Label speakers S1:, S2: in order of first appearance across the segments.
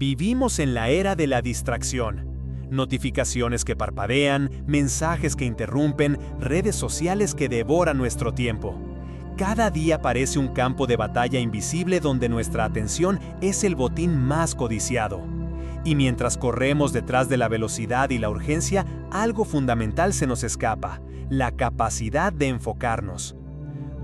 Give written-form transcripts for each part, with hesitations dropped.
S1: Vivimos en la era de la distracción. Notificaciones que parpadean, mensajes que interrumpen, redes sociales que devoran nuestro tiempo. Cada día parece un campo de batalla invisible donde nuestra atención es el botín más codiciado. Y mientras corremos detrás de la velocidad y la urgencia, algo fundamental se nos escapa: la capacidad de enfocarnos.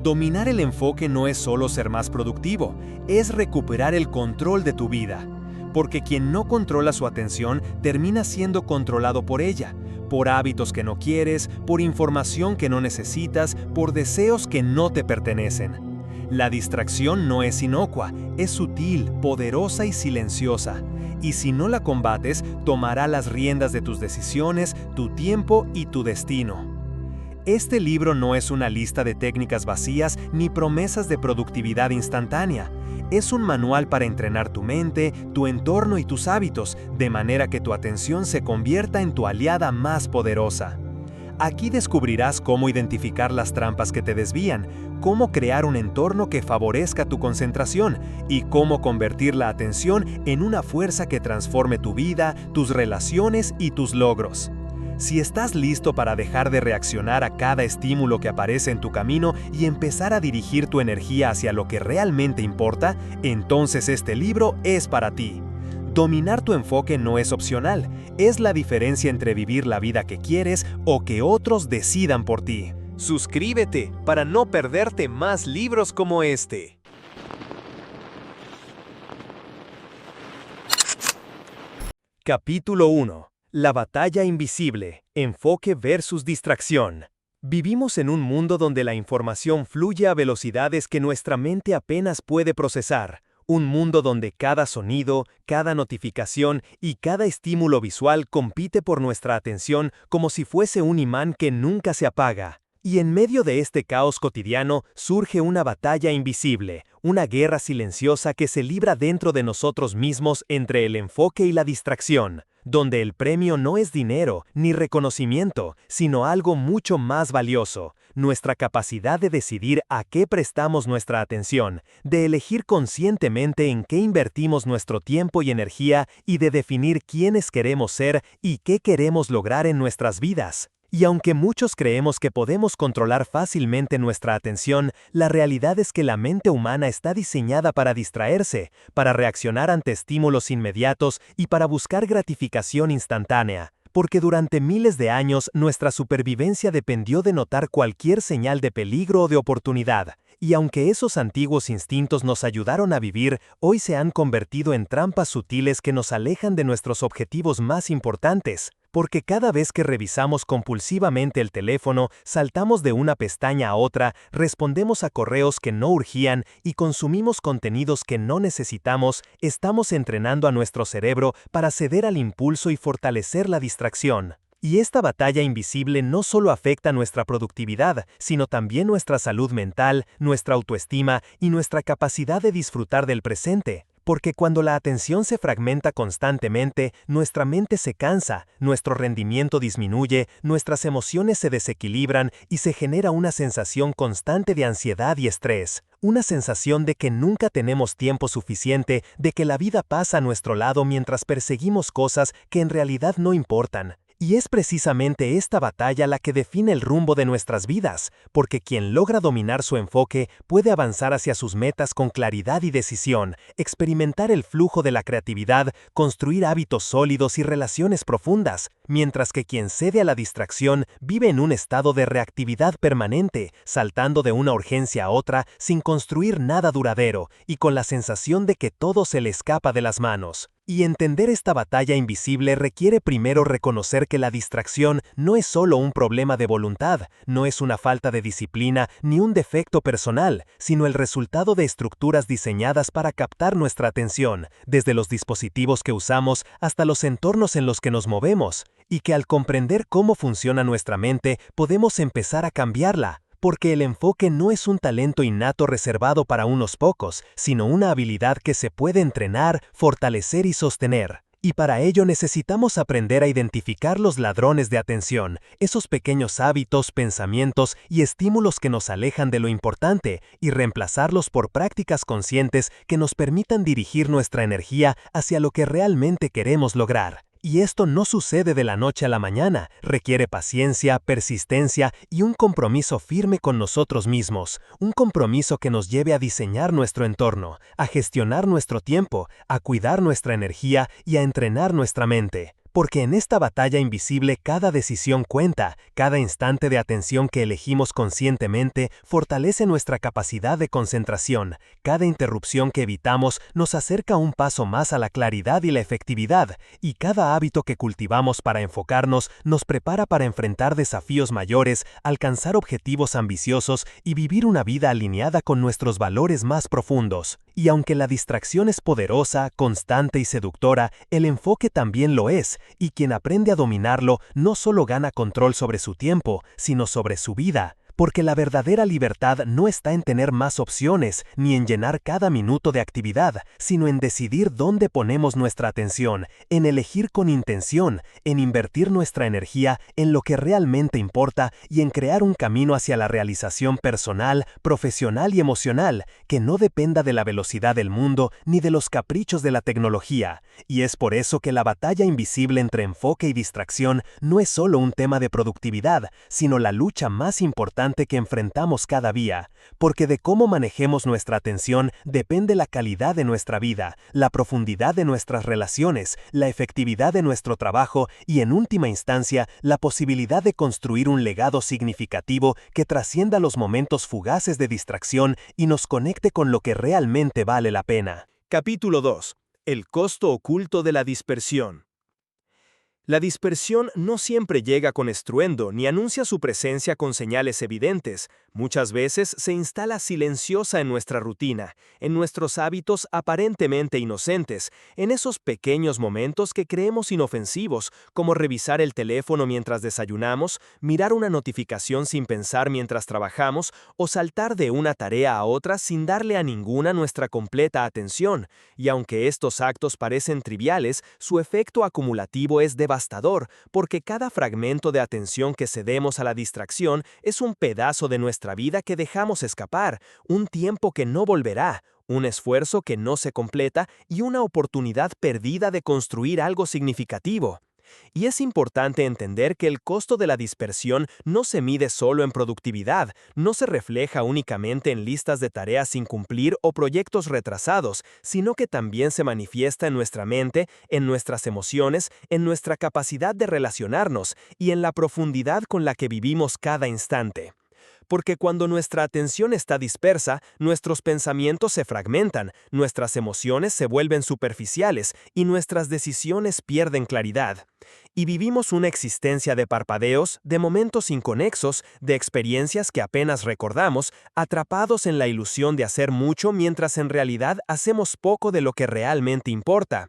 S1: Dominar el enfoque no es solo ser más productivo, es recuperar el control de tu vida. Porque quien no controla su atención termina siendo controlado por ella, por hábitos que no quieres, por información que no necesitas, por deseos que no te pertenecen. La distracción no es inocua, es sutil, poderosa y silenciosa. Y si no la combates, tomará las riendas de tus decisiones, tu tiempo y tu destino. Este libro no es una lista de técnicas vacías ni promesas de productividad instantánea. Es un manual para entrenar tu mente, tu entorno y tus hábitos, de manera que tu atención se convierta en tu aliada más poderosa. Aquí descubrirás cómo identificar las trampas que te desvían, cómo crear un entorno que favorezca tu concentración y cómo convertir la atención en una fuerza que transforme tu vida, tus relaciones y tus logros. Si estás listo para dejar de reaccionar a cada estímulo que aparece en tu camino y empezar a dirigir tu energía hacia lo que realmente importa, entonces este libro es para ti. Dominar tu enfoque no es opcional, es la diferencia entre vivir la vida que quieres o que otros decidan por ti. Suscríbete para no perderte más libros como este. Capítulo 1. La batalla invisible, enfoque versus distracción. Vivimos en un mundo donde la información fluye a velocidades que nuestra mente apenas puede procesar. Un mundo donde cada sonido, cada notificación y cada estímulo visual compite por nuestra atención como si fuese un imán que nunca se apaga. Y en medio de este caos cotidiano surge una batalla invisible, una guerra silenciosa que se libra dentro de nosotros mismos entre el enfoque y la distracción, donde el premio no es dinero ni reconocimiento, sino algo mucho más valioso: nuestra capacidad de decidir a qué prestamos nuestra atención, de elegir conscientemente en qué invertimos nuestro tiempo y energía y de definir quiénes queremos ser y qué queremos lograr en nuestras vidas. Y aunque muchos creemos que podemos controlar fácilmente nuestra atención, la realidad es que la mente humana está diseñada para distraerse, para reaccionar ante estímulos inmediatos y para buscar gratificación instantánea. Porque durante miles de años nuestra supervivencia dependió de notar cualquier señal de peligro o de oportunidad. Y aunque esos antiguos instintos nos ayudaron a vivir, hoy se han convertido en trampas sutiles que nos alejan de nuestros objetivos más importantes. Porque cada vez que revisamos compulsivamente el teléfono, saltamos de una pestaña a otra, respondemos a correos que no urgían y consumimos contenidos que no necesitamos, estamos entrenando a nuestro cerebro para ceder al impulso y fortalecer la distracción. Y esta batalla invisible no solo afecta nuestra productividad, sino también nuestra salud mental, nuestra autoestima y nuestra capacidad de disfrutar del presente. Porque cuando la atención se fragmenta constantemente, nuestra mente se cansa, nuestro rendimiento disminuye, nuestras emociones se desequilibran y se genera una sensación constante de ansiedad y estrés. Una sensación de que nunca tenemos tiempo suficiente, de que la vida pasa a nuestro lado mientras perseguimos cosas que en realidad no importan. Y es precisamente esta batalla la que define el rumbo de nuestras vidas, porque quien logra dominar su enfoque puede avanzar hacia sus metas con claridad y decisión, experimentar el flujo de la creatividad, construir hábitos sólidos y relaciones profundas, mientras que quien cede a la distracción vive en un estado de reactividad permanente, saltando de una urgencia a otra sin construir nada duradero y con la sensación de que todo se le escapa de las manos. Y entender esta batalla invisible requiere primero reconocer que la distracción no es solo un problema de voluntad, no es una falta de disciplina ni un defecto personal, sino el resultado de estructuras diseñadas para captar nuestra atención, desde los dispositivos que usamos hasta los entornos en los que nos movemos, y que al comprender cómo funciona nuestra mente podemos empezar a cambiarla. Porque el enfoque no es un talento innato reservado para unos pocos, sino una habilidad que se puede entrenar, fortalecer y sostener. Y para ello necesitamos aprender a identificar los ladrones de atención, esos pequeños hábitos, pensamientos y estímulos que nos alejan de lo importante, y reemplazarlos por prácticas conscientes que nos permitan dirigir nuestra energía hacia lo que realmente queremos lograr. Y esto no sucede de la noche a la mañana, requiere paciencia, persistencia y un compromiso firme con nosotros mismos, un compromiso que nos lleve a diseñar nuestro entorno, a gestionar nuestro tiempo, a cuidar nuestra energía y a entrenar nuestra mente. Porque en esta batalla invisible cada decisión cuenta, cada instante de atención que elegimos conscientemente fortalece nuestra capacidad de concentración, cada interrupción que evitamos nos acerca un paso más a la claridad y la efectividad, y cada hábito que cultivamos para enfocarnos nos prepara para enfrentar desafíos mayores, alcanzar objetivos ambiciosos y vivir una vida alineada con nuestros valores más profundos. Y aunque la distracción es poderosa, constante y seductora, el enfoque también lo es, y quien aprende a dominarlo no solo gana control sobre su tiempo, sino sobre su vida. Porque la verdadera libertad no está en tener más opciones, ni en llenar cada minuto de actividad, sino en decidir dónde ponemos nuestra atención, en elegir con intención, en invertir nuestra energía en lo que realmente importa y en crear un camino hacia la realización personal, profesional y emocional, que no dependa de la velocidad del mundo ni de los caprichos de la tecnología. Y es por eso que la batalla invisible entre enfoque y distracción no es solo un tema de productividad, sino la lucha más importante que enfrentamos cada día, porque de cómo manejemos nuestra atención depende la calidad de nuestra vida, la profundidad de nuestras relaciones, la efectividad de nuestro trabajo y, en última instancia, la posibilidad de construir un legado significativo que trascienda los momentos fugaces de distracción y nos conecte con lo que realmente vale la pena.
S2: Capítulo 2. El costo oculto de la dispersión. La dispersión no siempre llega con estruendo ni anuncia su presencia con señales evidentes. Muchas veces se instala silenciosa en nuestra rutina, en nuestros hábitos aparentemente inocentes, en esos pequeños momentos que creemos inofensivos, como revisar el teléfono mientras desayunamos, mirar una notificación sin pensar mientras trabajamos o saltar de una tarea a otra sin darle a ninguna nuestra completa atención. Y aunque estos actos parecen triviales, su efecto acumulativo es devastador, porque cada fragmento de atención que cedemos a la distracción es un pedazo de nuestra vida que dejamos escapar, un tiempo que no volverá, un esfuerzo que no se completa y una oportunidad perdida de construir algo significativo. Y es importante entender que el costo de la dispersión no se mide solo en productividad, no se refleja únicamente en listas de tareas sin cumplir o proyectos retrasados, sino que también se manifiesta en nuestra mente, en nuestras emociones, en nuestra capacidad de relacionarnos y en la profundidad con la que vivimos cada instante. Porque cuando nuestra atención está dispersa, nuestros pensamientos se fragmentan, nuestras emociones se vuelven superficiales y nuestras decisiones pierden claridad. Y vivimos una existencia de parpadeos, de momentos inconexos, de experiencias que apenas recordamos, atrapados en la ilusión de hacer mucho mientras en realidad hacemos poco de lo que realmente importa.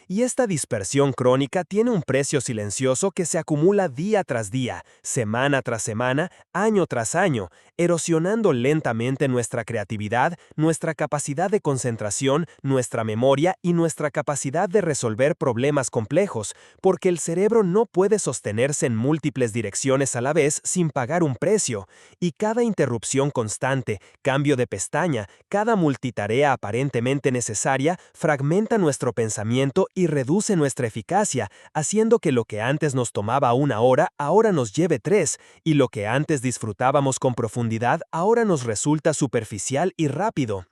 S2: Y esta dispersión crónica tiene un precio silencioso que se acumula día tras día, semana tras semana, año tras año, erosionando lentamente nuestra creatividad, nuestra capacidad de concentración, nuestra memoria y nuestra capacidad de resolver problemas complejos, porque el cerebro no puede sostenerse en múltiples direcciones a la vez sin pagar un precio, y cada interrupción constante, cambio de pestaña, cada multitarea aparentemente necesaria fragmenta nuestro pensamiento y reduce nuestra eficacia, haciendo que lo que antes nos tomaba 1 hora ahora nos lleve 3, y lo que antes disfrutábamos con profundidad ahora nos resulta superficial y rápido.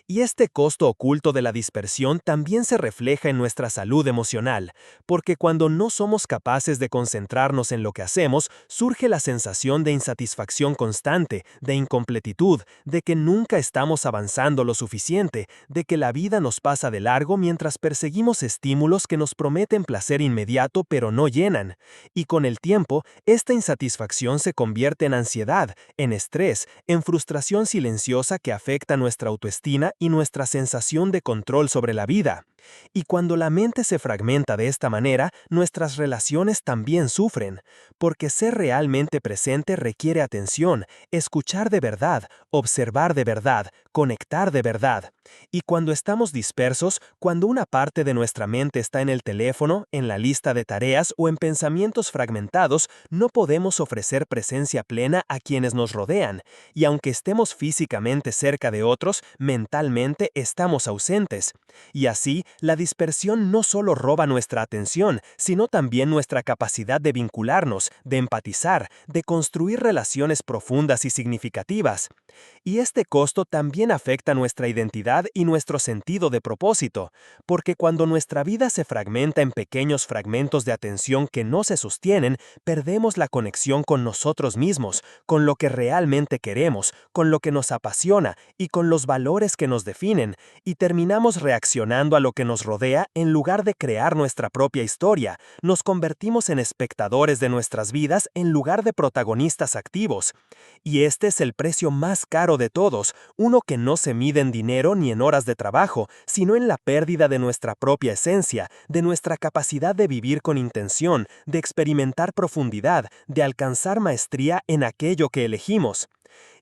S2: Y este costo oculto de la dispersión también se refleja en nuestra salud emocional, porque cuando no somos capaces de concentrarnos en lo que hacemos, surge la sensación de insatisfacción constante, de incompletitud, de que nunca estamos avanzando lo suficiente, de que la vida nos pasa de largo mientras perseguimos estímulos que nos prometen placer inmediato pero no llenan. Y con el tiempo, esta insatisfacción se convierte en ansiedad, en estrés, en frustración silenciosa que afecta nuestra autoestima y nuestra sensación de control sobre la vida. Y cuando la mente se fragmenta de esta manera, nuestras relaciones también sufren, porque ser realmente presente requiere atención, escuchar de verdad, observar de verdad, conectar de verdad. Y cuando estamos dispersos, cuando una parte de nuestra mente está en el teléfono, en la lista de tareas o en pensamientos fragmentados, no podemos ofrecer presencia plena a quienes nos rodean, y aunque estemos físicamente cerca de otros, mentalmente estamos ausentes. Y así, la dispersión no solo roba nuestra atención, sino también nuestra capacidad de vincularnos, de empatizar, de construir relaciones profundas y significativas. Y este costo también afecta nuestra identidad y nuestro sentido de propósito, porque cuando nuestra vida se fragmenta en pequeños fragmentos de atención que no se sostienen, perdemos la conexión con nosotros mismos, con lo que realmente queremos, con lo que nos apasiona y con los valores que nos definen, y terminamos reaccionando a lo que nos rodea en lugar de crear nuestra propia historia. Nos convertimos en espectadores de nuestras vidas en lugar de protagonistas activos. Y este es el precio más caro de todos, uno que no se mide en dinero ni en horas de trabajo, sino en la pérdida de nuestra propia esencia, de nuestra capacidad de vivir con intención, de experimentar profundidad, de alcanzar maestría en aquello que elegimos.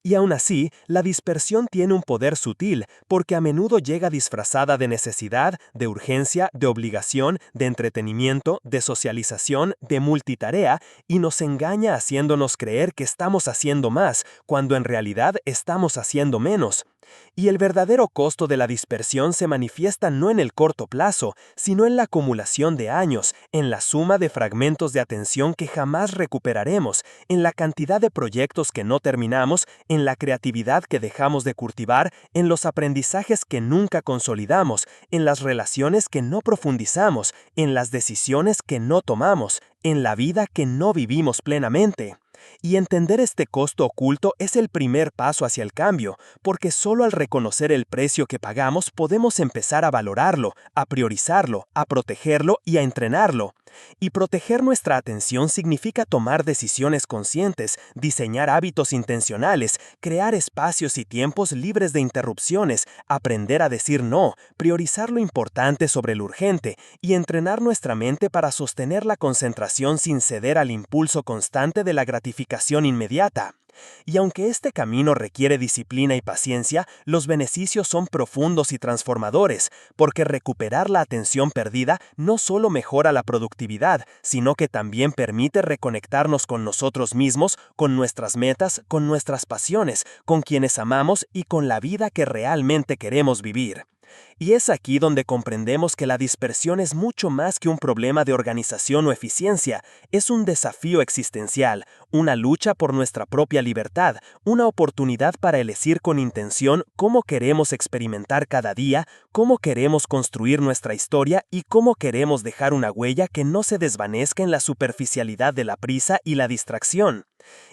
S2: Y aún así, la dispersión tiene un poder sutil, porque a menudo llega disfrazada de necesidad, de urgencia, de obligación, de entretenimiento, de socialización, de multitarea, y nos engaña haciéndonos creer que estamos haciendo más, cuando en realidad estamos haciendo menos. Y el verdadero costo de la dispersión se manifiesta no en el corto plazo, sino en la acumulación de años, en la suma de fragmentos de atención que jamás recuperaremos, en la cantidad de proyectos que no terminamos, en la creatividad que dejamos de cultivar, en los aprendizajes que nunca consolidamos, en las relaciones que no profundizamos, en las decisiones que no tomamos, en la vida que no vivimos plenamente. Y entender este costo oculto es el primer paso hacia el cambio, porque solo al reconocer el precio que pagamos podemos empezar a valorarlo, a priorizarlo, a protegerlo y a entrenarlo. Y proteger nuestra atención significa tomar decisiones conscientes, diseñar hábitos intencionales, crear espacios y tiempos libres de interrupciones, aprender a decir no, priorizar lo importante sobre lo urgente y entrenar nuestra mente para sostener la concentración sin ceder al impulso constante de la gratificación inmediata. Y aunque este camino requiere disciplina y paciencia, los beneficios son profundos y transformadores, porque recuperar la atención perdida no solo mejora la productividad, sino que también permite reconectarnos con nosotros mismos, con nuestras metas, con nuestras pasiones, con quienes amamos y con la vida que realmente queremos vivir. Y es aquí donde comprendemos que la dispersión es mucho más que un problema de organización o eficiencia, es un desafío existencial, una lucha por nuestra propia libertad, una oportunidad para elegir con intención cómo queremos experimentar cada día, cómo queremos construir nuestra historia y cómo queremos dejar una huella que no se desvanezca en la superficialidad de la prisa y la distracción.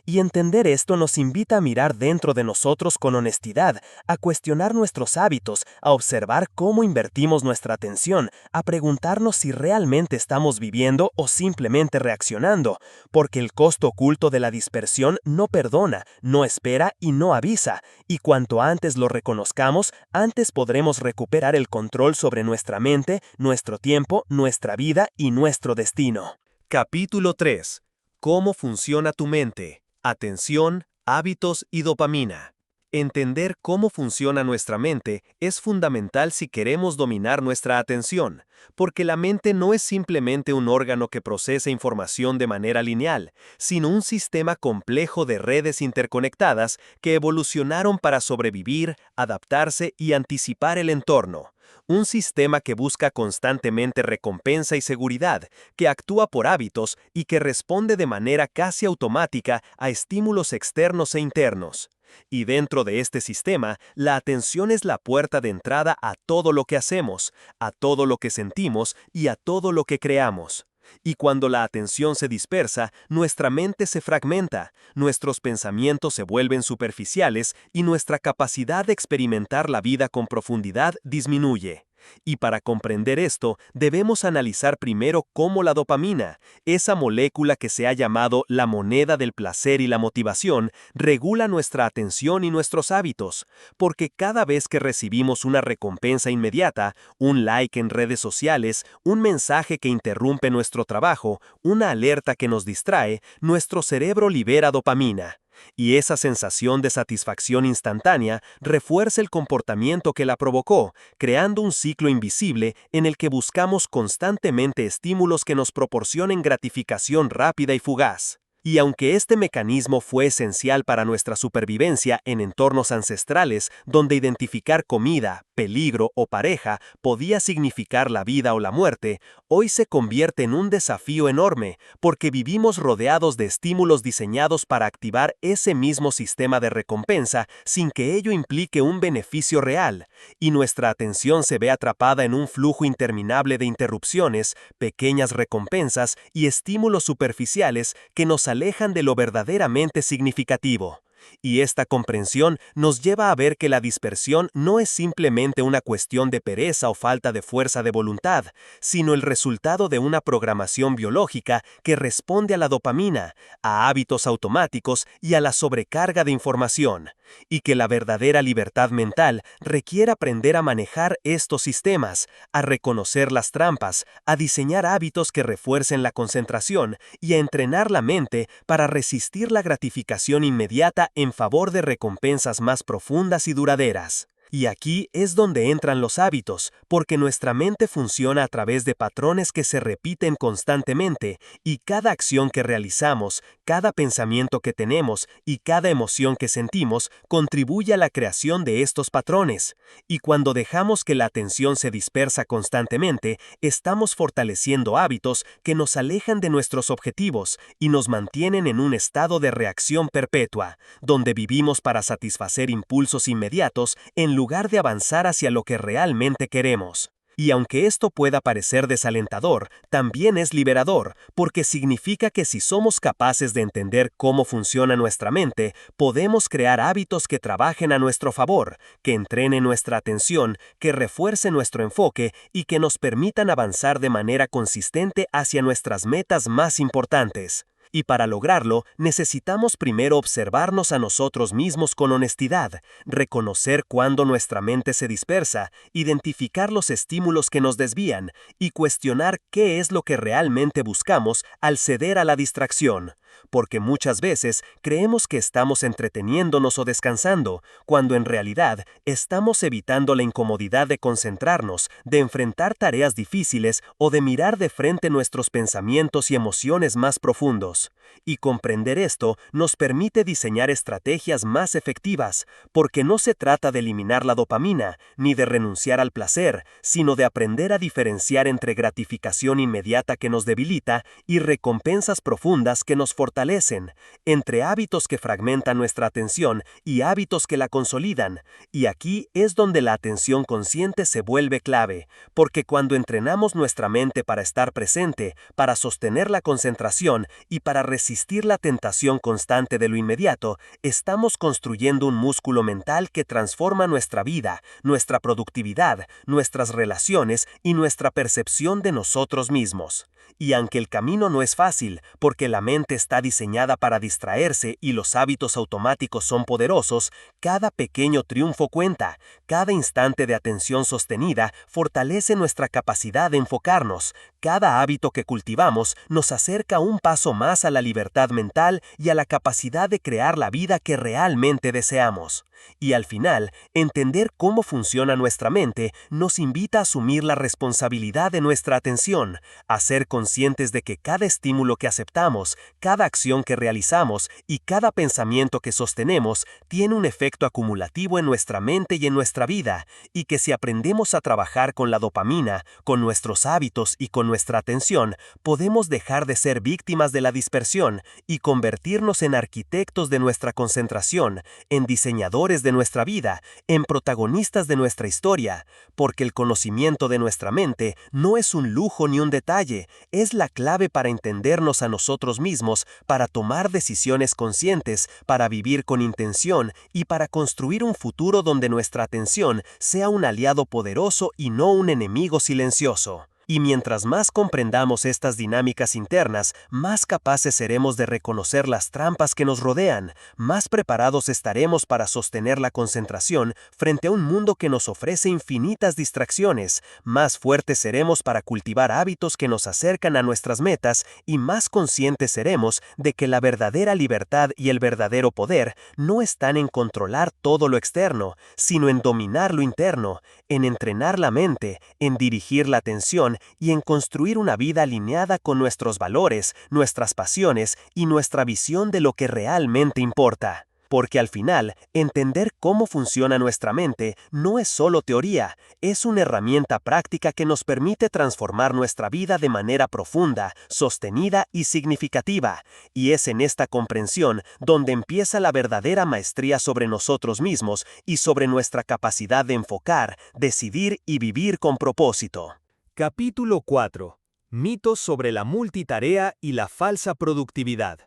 S2: Y entender esto nos invita a mirar dentro de nosotros con honestidad, a cuestionar nuestros hábitos, a observar cómo invertimos nuestra atención, a preguntarnos si realmente estamos viviendo o simplemente reaccionando, porque el costo oculto de la dispersión no perdona, no espera y no avisa, y cuanto antes lo reconozcamos, antes podremos recuperar el control sobre nuestra mente, nuestro tiempo, nuestra vida y nuestro destino.
S1: Capítulo 3. ¿Cómo funciona tu mente? Atención, hábitos y dopamina. Entender cómo funciona nuestra mente es fundamental si queremos dominar nuestra atención, porque la mente no es simplemente un órgano que procesa información de manera lineal, sino un sistema complejo de redes interconectadas que evolucionaron para sobrevivir, adaptarse y anticipar el entorno. Un sistema que busca constantemente recompensa y seguridad, que actúa por hábitos y que responde de manera casi automática a estímulos externos e internos. Y dentro de este sistema, la atención es la puerta de entrada a todo lo que hacemos, a todo lo que sentimos y a todo lo que creamos. Y cuando la atención se dispersa, nuestra mente se fragmenta, nuestros pensamientos se vuelven superficiales y nuestra capacidad de experimentar la vida con profundidad disminuye.
S2: Y para comprender esto, debemos analizar primero cómo la dopamina, esa molécula que se ha llamado la moneda del placer y la motivación, regula nuestra atención y nuestros hábitos, porque cada vez que recibimos una recompensa inmediata, un like en redes sociales, un mensaje que interrumpe nuestro trabajo, una alerta que nos distrae, nuestro cerebro libera dopamina. Y esa sensación de satisfacción instantánea refuerza el comportamiento que la provocó, creando un ciclo invisible en el que buscamos constantemente estímulos que nos proporcionen gratificación rápida y fugaz. Y aunque este mecanismo fue esencial para nuestra supervivencia en entornos ancestrales, donde identificar comida, peligro o pareja podía significar la vida o la muerte, hoy se convierte en un desafío enorme, porque vivimos rodeados de estímulos diseñados para activar ese mismo sistema de recompensa sin que ello implique un beneficio real, y nuestra atención se ve atrapada en un flujo interminable de interrupciones, pequeñas recompensas y estímulos superficiales que nos alejan de lo verdaderamente significativo. Y esta comprensión nos lleva a ver que la dispersión no es simplemente una cuestión de pereza o falta de fuerza de voluntad, sino el resultado de una programación biológica que responde a la dopamina, a hábitos automáticos y a la sobrecarga de información, y que la verdadera libertad mental requiere aprender a manejar estos sistemas, a reconocer las trampas, a diseñar hábitos que refuercen la concentración y a entrenar la mente para resistir la gratificación inmediata en favor de recompensas más profundas y duraderas. Y aquí es donde entran los hábitos, porque nuestra mente funciona a través de patrones que se repiten constantemente, y cada acción que realizamos, cada pensamiento que tenemos y cada emoción que sentimos contribuye a la creación de estos patrones. Y cuando dejamos que la atención se dispersa constantemente, estamos fortaleciendo hábitos que nos alejan de nuestros objetivos y nos mantienen en un estado de reacción perpetua, donde vivimos para satisfacer impulsos inmediatos en lugar de avanzar hacia lo que realmente queremos. Y aunque esto pueda parecer desalentador, también es liberador, porque significa que si somos capaces de entender cómo funciona nuestra mente, podemos crear hábitos que trabajen a nuestro favor, que entrenen nuestra atención, que refuercen nuestro enfoque y que nos permitan avanzar de manera consistente hacia nuestras metas más importantes. Y para lograrlo, necesitamos primero observarnos a nosotros mismos con honestidad, reconocer cuándo nuestra mente se dispersa, identificar los estímulos que nos desvían y cuestionar qué es lo que realmente buscamos al ceder a la distracción. Porque muchas veces creemos que estamos entreteniéndonos o descansando, cuando en realidad estamos evitando la incomodidad de concentrarnos, de enfrentar tareas difíciles o de mirar de frente nuestros pensamientos y emociones más profundos. Y comprender esto nos permite diseñar estrategias más efectivas, porque no se trata de eliminar la dopamina, ni de renunciar al placer, sino de aprender a diferenciar entre gratificación inmediata que nos debilita y recompensas profundas que nos fortalecen, entre hábitos que fragmentan nuestra atención y hábitos que la consolidan. Y aquí es donde la atención consciente se vuelve clave, porque cuando entrenamos nuestra mente para estar presente, para sostener la concentración y para resistir la tentación constante de lo inmediato, estamos construyendo un músculo mental que transforma nuestra vida, nuestra productividad, nuestras relaciones y nuestra percepción de nosotros mismos. Y aunque el camino no es fácil, porque la mente está diseñada para distraerse y los hábitos automáticos son poderosos, cada pequeño triunfo cuenta, cada instante de atención sostenida fortalece nuestra capacidad de enfocarnos, cada hábito que cultivamos nos acerca un paso más a la libertad mental y a la capacidad de crear la vida que realmente deseamos. Y al final, entender cómo funciona nuestra mente nos invita a asumir la responsabilidad de nuestra atención, a ser conscientes de que cada estímulo que aceptamos, cada acción que realizamos y cada pensamiento que sostenemos tiene un efecto acumulativo en nuestra mente y en nuestra vida, y que si aprendemos a trabajar con la dopamina, con nuestros hábitos y con nuestra atención, podemos dejar de ser víctimas de la dispersión y convertirnos en arquitectos de nuestra concentración, en diseñadores actores de nuestra vida, en protagonistas de nuestra historia, porque el conocimiento de nuestra mente no es un lujo ni un detalle, es la clave para entendernos a nosotros mismos, para tomar decisiones conscientes, para vivir con intención y para construir un futuro donde nuestra atención sea un aliado poderoso y no un enemigo silencioso. Y mientras más comprendamos estas dinámicas internas, más capaces seremos de reconocer las trampas que nos rodean, más preparados estaremos para sostener la concentración frente a un mundo que nos ofrece infinitas distracciones, más fuertes seremos para cultivar hábitos que nos acercan a nuestras metas y más conscientes seremos de que la verdadera libertad y el verdadero poder no están en controlar todo lo externo, sino en dominar lo interno, en entrenar la mente, en dirigir la atención y en construir una vida alineada con nuestros valores, nuestras pasiones y nuestra visión de lo que realmente importa. Porque al final, entender cómo funciona nuestra mente no es solo teoría, es una herramienta práctica que nos permite transformar nuestra vida de manera profunda, sostenida y significativa. Y es en esta comprensión donde empieza la verdadera maestría sobre nosotros mismos y sobre nuestra capacidad de enfocar, decidir y vivir con propósito.
S1: Capítulo 4. Mitos sobre la multitarea y la falsa productividad.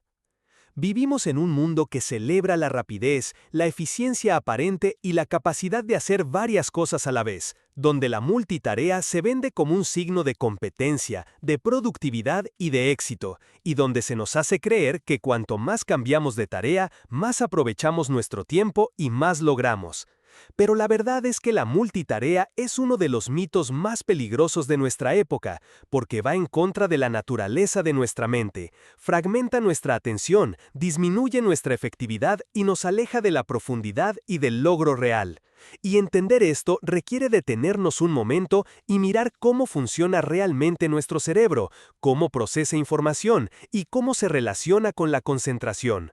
S1: Vivimos en un mundo que celebra la rapidez, la eficiencia aparente y la capacidad de hacer varias cosas a la vez, donde la multitarea se vende como un signo de competencia, de productividad y de éxito, y donde se nos hace creer que cuanto más cambiamos de tarea, más aprovechamos nuestro tiempo y más logramos. Pero la verdad es que la multitarea es uno de los mitos más peligrosos de nuestra época, porque va en contra de la naturaleza de nuestra mente, fragmenta nuestra atención, disminuye nuestra efectividad y nos aleja de la profundidad y del logro real. Y entender esto requiere detenernos un momento y mirar cómo funciona realmente nuestro cerebro, cómo procesa información y cómo se relaciona con la concentración.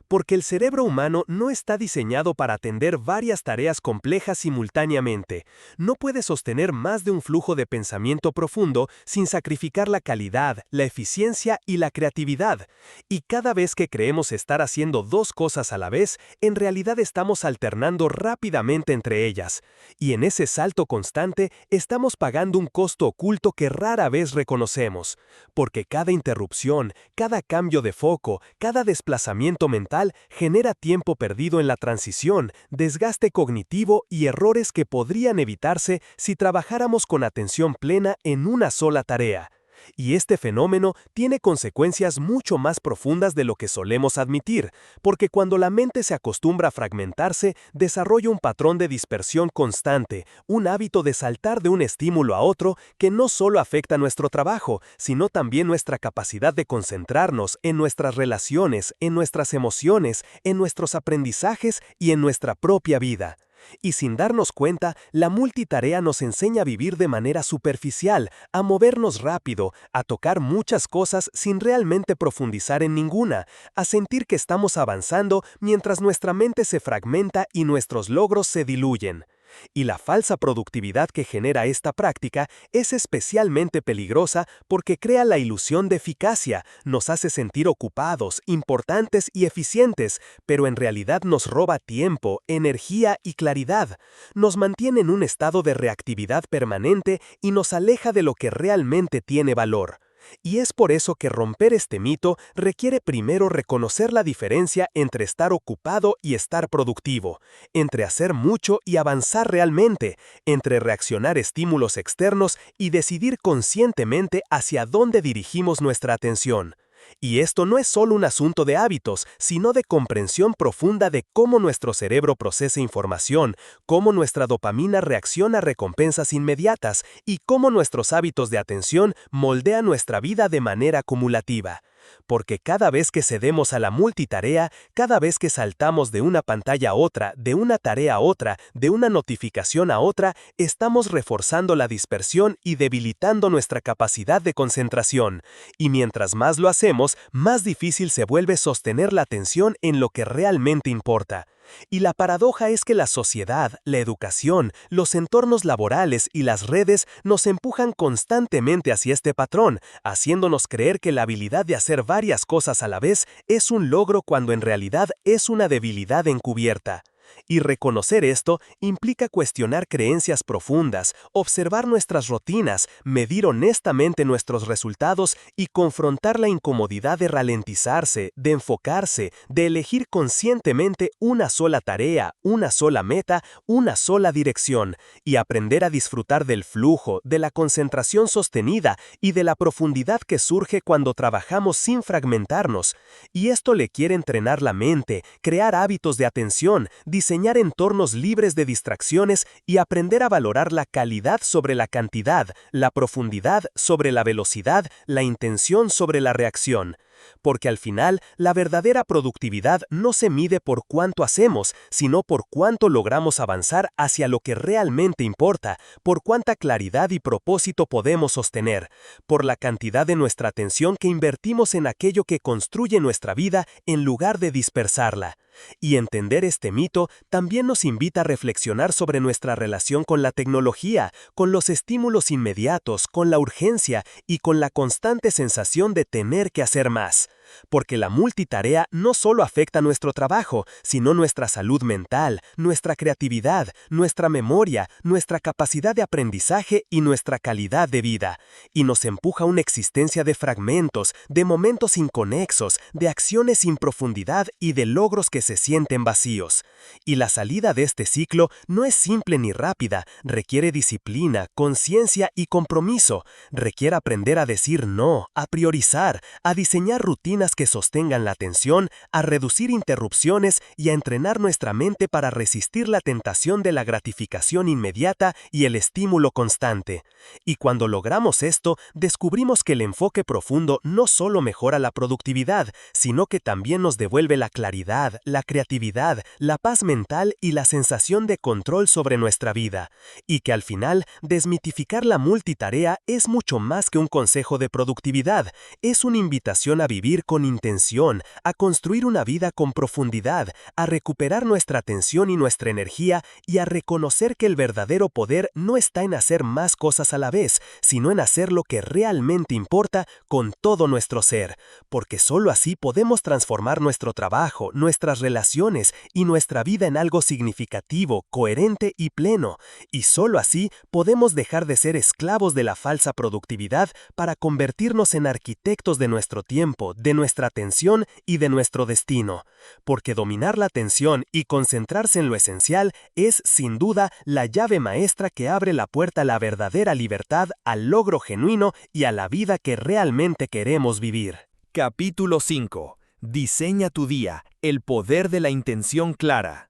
S1: Porque el cerebro humano no está diseñado para atender varias tareas complejas simultáneamente. No puede sostener más de un flujo de pensamiento profundo sin sacrificar la calidad, la eficiencia y la creatividad. Y cada vez que creemos estar haciendo dos cosas a la vez, en realidad estamos alternando rápidamente entre ellas. Y en ese salto constante estamos pagando un costo oculto que rara vez reconocemos. Porque cada interrupción, cada cambio de foco, cada desplazamiento mental genera tiempo perdido en la transición, desgaste cognitivo y errores que podrían evitarse si trabajáramos con atención plena en una sola tarea. Y este fenómeno tiene consecuencias mucho más profundas de lo que solemos admitir, porque cuando la mente se acostumbra a fragmentarse, desarrolla un patrón de dispersión constante, un hábito de saltar de un estímulo a otro que no solo afecta nuestro trabajo, sino también nuestra capacidad de concentrarnos en nuestras relaciones, en nuestras emociones, en nuestros aprendizajes y en nuestra propia vida. Y sin darnos cuenta, la multitarea nos enseña a vivir de manera superficial, a movernos rápido, a tocar muchas cosas sin realmente profundizar en ninguna, a sentir que estamos avanzando mientras nuestra mente se fragmenta y nuestros logros se diluyen. Y la falsa productividad que genera esta práctica es especialmente peligrosa porque crea la ilusión de eficacia, nos hace sentir ocupados, importantes y eficientes, pero en realidad nos roba tiempo, energía y claridad, nos mantiene en un estado de reactividad permanente y nos aleja de lo que realmente tiene valor. Y es por eso que romper este mito requiere primero reconocer la diferencia entre estar ocupado y estar productivo, entre hacer mucho y avanzar realmente, entre reaccionar a estímulos externos y decidir conscientemente hacia dónde dirigimos nuestra atención. Y esto no es solo un asunto de hábitos, sino de comprensión profunda de cómo nuestro cerebro procesa información, cómo nuestra dopamina reacciona a recompensas inmediatas y cómo nuestros hábitos de atención moldean nuestra vida de manera acumulativa. Porque cada vez que cedemos a la multitarea, cada vez que saltamos de una pantalla a otra, de una tarea a otra, de una notificación a otra, estamos reforzando la dispersión y debilitando nuestra capacidad de concentración. Y mientras más lo hacemos, más difícil se vuelve sostener la atención en lo que realmente importa. Y la paradoja es que la sociedad, la educación, los entornos laborales y las redes nos empujan constantemente hacia este patrón, haciéndonos creer que la habilidad de hacer varias cosas a la vez es un logro cuando en realidad es una debilidad encubierta.
S2: Y reconocer esto implica cuestionar creencias profundas, observar nuestras rutinas, medir honestamente nuestros resultados y confrontar la incomodidad de ralentizarse, de enfocarse, de elegir conscientemente una sola tarea, una sola meta, una sola dirección, y aprender a disfrutar del flujo, de la concentración sostenida y de la profundidad que surge cuando trabajamos sin fragmentarnos. Y esto le quiere entrenar la mente, crear hábitos de atención, diseñar entornos libres de distracciones y aprender a valorar la calidad sobre la cantidad, la profundidad sobre la velocidad, la intención sobre la reacción. Porque al final, la verdadera productividad no se mide por cuánto hacemos, sino por cuánto logramos avanzar hacia lo que realmente importa, por cuánta claridad y propósito podemos sostener, por la cantidad de nuestra atención que invertimos en aquello que construye nuestra vida en lugar de dispersarla. Y entender este mito también nos invita a reflexionar sobre nuestra relación con la tecnología, con los estímulos inmediatos, con la urgencia y con la constante sensación de tener que hacer más. Porque la multitarea no solo afecta nuestro trabajo, sino nuestra salud mental, nuestra creatividad, nuestra memoria, nuestra capacidad de aprendizaje y nuestra calidad de vida. Y nos empuja a una existencia de fragmentos, de momentos inconexos, de acciones sin profundidad y de logros que se sienten vacíos. Y la salida de este ciclo no es simple ni rápida, requiere disciplina, conciencia y compromiso. Requiere aprender a decir no, a priorizar, a diseñar rutinas que sostengan la atención, a reducir interrupciones y a entrenar nuestra mente para resistir la tentación de la gratificación inmediata y el estímulo constante. Y cuando logramos esto, descubrimos que el enfoque profundo no solo mejora la productividad, sino que también nos devuelve la claridad, la creatividad, la paz mental y la sensación de control sobre nuestra vida. Y que al final, desmitificar la multitarea es mucho más que un consejo de productividad, es una invitación a vivir con intención, a construir una vida con profundidad, a recuperar nuestra atención y nuestra energía y a reconocer que el verdadero poder no está en hacer más cosas a la vez, sino en hacer lo que realmente importa con todo nuestro ser, porque solo así podemos transformar nuestro trabajo, nuestras relaciones y nuestra vida en algo significativo, coherente y pleno, y solo así podemos dejar de ser esclavos de la falsa productividad para convertirnos en arquitectos de nuestro tiempo, de nuestra atención y de nuestro destino, porque dominar la atención y concentrarse en lo esencial es, sin duda, la llave maestra que abre la puerta a la verdadera libertad, al logro genuino y a la vida que realmente queremos vivir.
S1: Capítulo 5. Diseña tu día, el poder de la intención clara.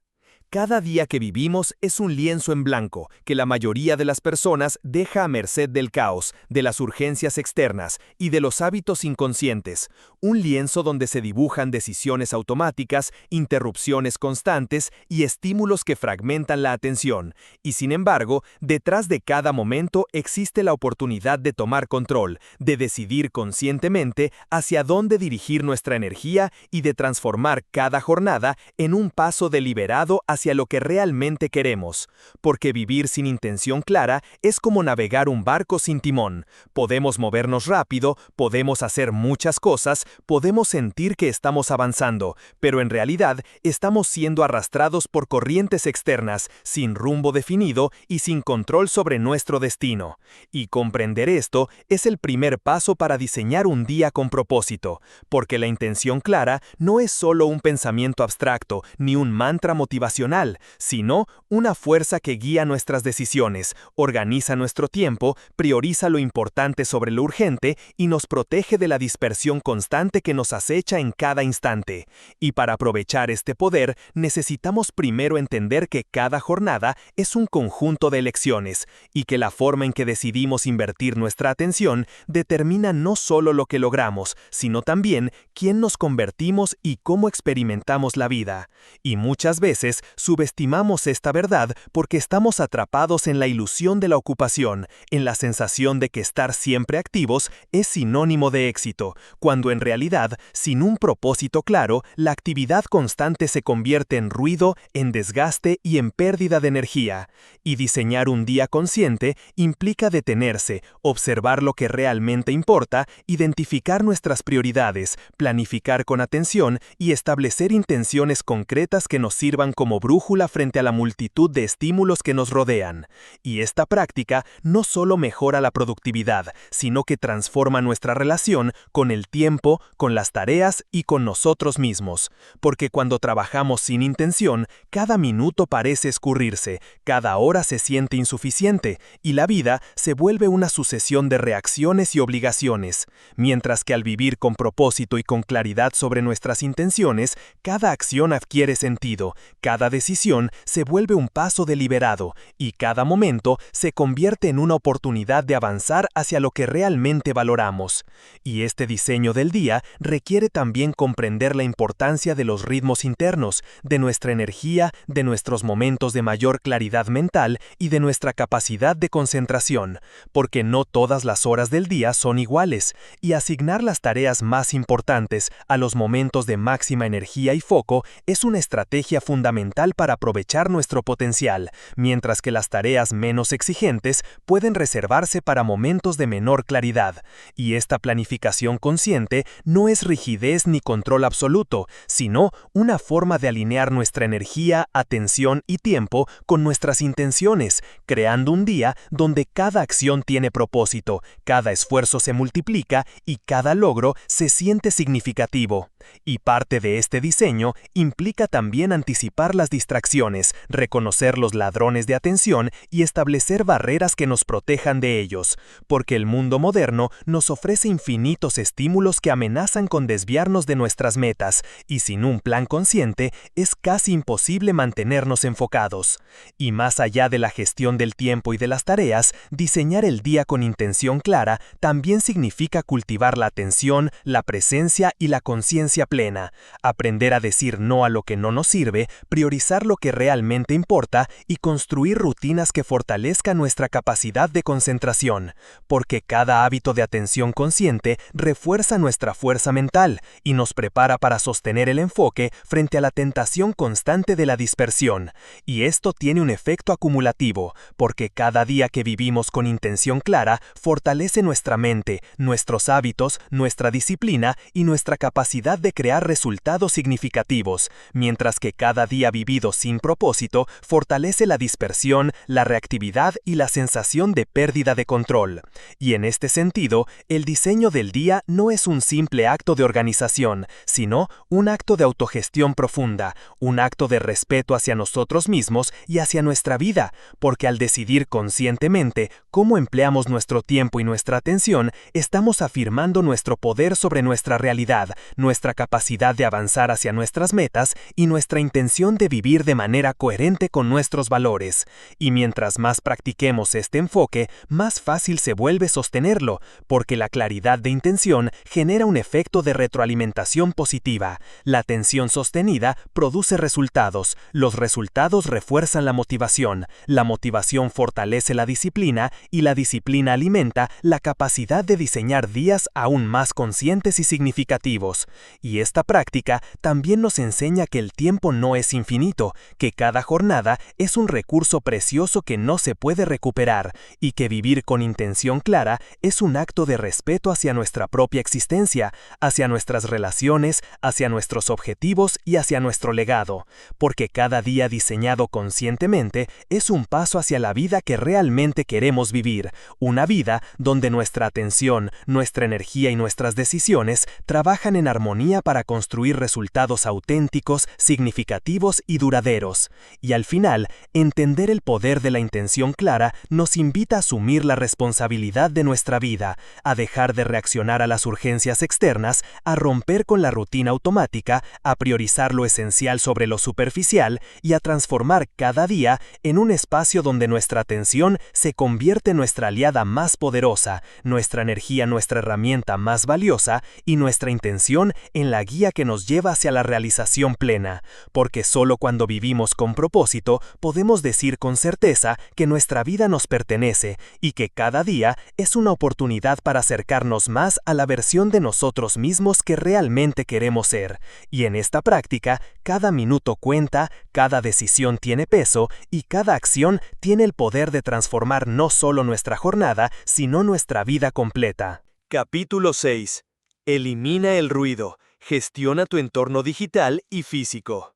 S1: Cada día que vivimos es un lienzo en blanco que la mayoría de las personas deja a merced del caos, de las urgencias externas y de los hábitos inconscientes. Un lienzo donde se dibujan decisiones automáticas, interrupciones constantes y estímulos que fragmentan la atención. Y sin embargo, detrás de cada momento existe la oportunidad de tomar control, de decidir conscientemente hacia dónde dirigir nuestra energía y de transformar cada jornada en un paso deliberado hacia lo que realmente queremos, porque vivir sin intención clara es como navegar un barco sin timón. Podemos movernos rápido, podemos hacer muchas cosas, podemos sentir que estamos avanzando, pero en realidad estamos siendo arrastrados por corrientes externas, sin rumbo definido y sin control sobre nuestro destino. Y comprender esto es el primer paso para diseñar un día con propósito, porque la intención clara no es solo un pensamiento abstracto ni un mantra motivacional, sino una fuerza que guía nuestras decisiones, organiza nuestro tiempo, prioriza lo importante sobre lo urgente y nos protege de la dispersión constante que nos acecha en cada instante. Y para aprovechar este poder, necesitamos primero entender que cada jornada es un conjunto de elecciones y que la forma en que decidimos invertir nuestra atención determina no solo lo que logramos, sino también quién nos convertimos y cómo experimentamos la vida. Y muchas veces subestimamos esta verdad porque estamos atrapados en la ilusión de la ocupación, en la sensación de que estar siempre activos es sinónimo de éxito, cuando en realidad, sin un propósito claro, la actividad constante se convierte en ruido, en desgaste y en pérdida de energía. Y diseñar un día consciente implica detenerse, observar lo que realmente importa, identificar nuestras prioridades, planificar con atención y establecer intenciones concretas que nos sirvan como brújula
S2: brújula frente a la multitud de estímulos que nos rodean. Y esta práctica no solo mejora la productividad, sino que transforma nuestra relación con el tiempo, con las tareas y con nosotros mismos. Porque cuando trabajamos sin intención, cada minuto parece escurrirse, cada hora se siente insuficiente, y la vida se vuelve una sucesión de reacciones y obligaciones. Mientras que al vivir con propósito y con claridad sobre nuestras intenciones, cada acción adquiere sentido, cada decisión se vuelve un paso deliberado, y cada momento se convierte en una oportunidad de avanzar hacia lo que realmente valoramos. Y este diseño del día requiere también comprender la importancia de los ritmos internos, de nuestra energía, de nuestros momentos de mayor claridad mental y de nuestra capacidad de concentración, porque no todas las horas del día son iguales, y asignar las tareas más importantes a los momentos de máxima energía y foco es una estrategia fundamental para aprovechar nuestro potencial, mientras que las tareas menos exigentes pueden reservarse para momentos de menor claridad. Y esta planificación consciente no es rigidez ni control absoluto, sino una forma de alinear nuestra energía, atención y tiempo con nuestras intenciones, creando un día donde cada acción tiene propósito, cada esfuerzo se multiplica y cada logro se siente significativo. Y parte de este diseño implica también anticipar las distracciones, reconocer los ladrones de atención y establecer barreras que nos protejan de ellos, porque el mundo moderno nos ofrece infinitos estímulos que amenazan con desviarnos de nuestras metas, y sin un plan consciente es casi imposible mantenernos enfocados. Y más allá de la gestión del tiempo y de las tareas, diseñar el día con intención clara también significa cultivar la atención, la presencia y la conciencia plena, aprender a decir no a lo que no nos sirve, priorizar lo que realmente importa y construir rutinas que fortalezcan nuestra capacidad de concentración, porque cada hábito de atención consciente refuerza nuestra fuerza mental y nos prepara para sostener el enfoque frente a la tentación constante de la dispersión. Y esto tiene un efecto acumulativo, porque cada día que vivimos con intención clara fortalece nuestra mente, nuestros hábitos, nuestra disciplina y nuestra capacidad de crear resultados significativos, mientras que cada día vivido sin propósito fortalece la dispersión, la reactividad y la sensación de pérdida de control. Y en este sentido, el diseño del día no es un simple acto de organización, sino un acto de autogestión profunda, un acto de respeto hacia nosotros mismos y hacia nuestra vida, porque al decidir conscientemente cómo empleamos nuestro tiempo y nuestra atención, estamos afirmando nuestro poder sobre nuestra realidad, nuestra capacidad de avanzar hacia nuestras metas y nuestra intención de vivir de manera coherente con nuestros valores. Y mientras más practiquemos este enfoque, más fácil se vuelve sostenerlo, porque la claridad de intención genera un efecto de retroalimentación positiva. La atención sostenida produce resultados, los resultados refuerzan la motivación fortalece la disciplina y la disciplina alimenta la capacidad de diseñar días aún más conscientes y significativos. Y esta práctica también nos enseña que el tiempo no es infinito, que cada jornada es un recurso precioso que no se puede recuperar, y que vivir con intención clara es un acto de respeto hacia nuestra propia existencia, hacia nuestras relaciones, hacia nuestros objetivos y hacia nuestro legado, porque cada día diseñado conscientemente es un paso hacia la vida que realmente queremos vivir, una vida donde nuestra atención, nuestra energía y nuestras decisiones trabajan en armonía para construir resultados auténticos, significativos y duraderos. Y al final, entender el poder de la intención clara nos invita a asumir la responsabilidad de nuestra vida, a dejar de reaccionar a las urgencias externas, a romper con la rutina automática, a priorizar lo esencial sobre lo superficial y a transformar cada día en un espacio donde nuestra atención se convierte en nuestra aliada más poderosa, nuestra energía nuestra herramienta más valiosa y nuestra intención en la guía que nos lleva hacia la realización plena, porque solo cuando vivimos con propósito podemos decir con certeza que nuestra vida nos pertenece y que cada día es una oportunidad para acercarnos más a la versión de nosotros mismos que realmente queremos ser. Y en esta práctica, cada minuto cuenta, cada decisión tiene peso y cada acción tiene el poder de transformar no solo nuestra jornada, sino nuestra vida completa.
S1: Capítulo 6. Elimina el ruido. Gestiona tu entorno digital y físico.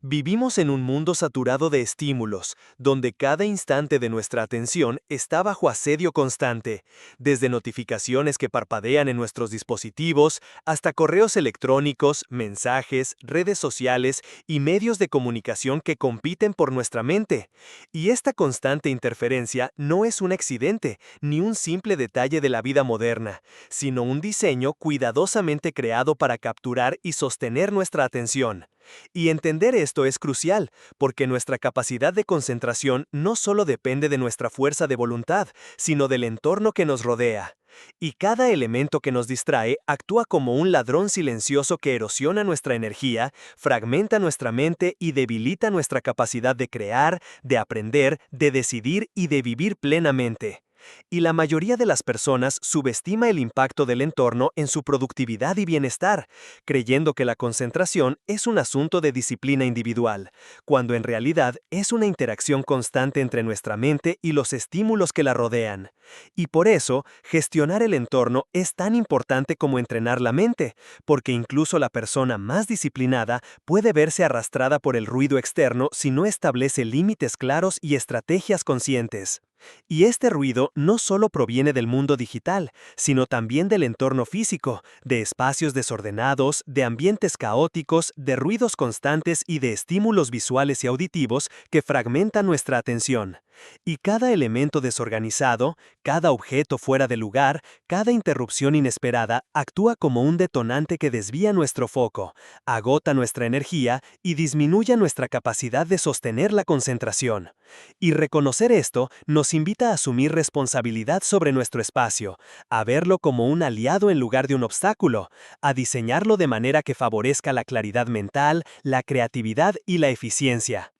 S1: Vivimos en un mundo saturado de estímulos, donde cada instante de nuestra atención está bajo asedio constante, desde notificaciones que parpadean en nuestros dispositivos, hasta correos electrónicos, mensajes, redes sociales y medios de comunicación que compiten por nuestra mente. Y esta constante interferencia no es un accidente, ni un simple detalle de la vida moderna, sino un diseño cuidadosamente creado para capturar y sostener nuestra atención. Y entender esto es crucial, porque nuestra capacidad de concentración no solo depende de nuestra fuerza de voluntad, sino del entorno que nos rodea. Y cada elemento que nos distrae actúa como un ladrón silencioso que erosiona nuestra energía, fragmenta nuestra mente y debilita nuestra capacidad de crear, de aprender, de decidir y de vivir plenamente. Y la mayoría de las personas subestima el impacto del entorno en su productividad y bienestar, creyendo que la concentración es un asunto de disciplina individual, cuando en realidad es una interacción constante entre nuestra mente y los estímulos que la rodean. Y por eso, gestionar el entorno es tan importante como entrenar la mente, porque incluso la persona más disciplinada puede verse arrastrada por el ruido externo si no establece límites claros y estrategias conscientes. Y este ruido no solo proviene del mundo digital, sino también del entorno físico, de espacios desordenados, de ambientes caóticos, de ruidos constantes y de estímulos visuales y auditivos que fragmentan nuestra atención. Y cada elemento desorganizado, cada objeto fuera de lugar, cada interrupción inesperada actúa como un detonante que desvía nuestro foco, agota nuestra energía y disminuye nuestra capacidad de sostener la concentración. Y reconocer esto nos invita a asumir responsabilidad sobre nuestro espacio, a verlo como un aliado en lugar de un obstáculo, a diseñarlo de manera que favorezca la claridad mental, la creatividad y la eficiencia.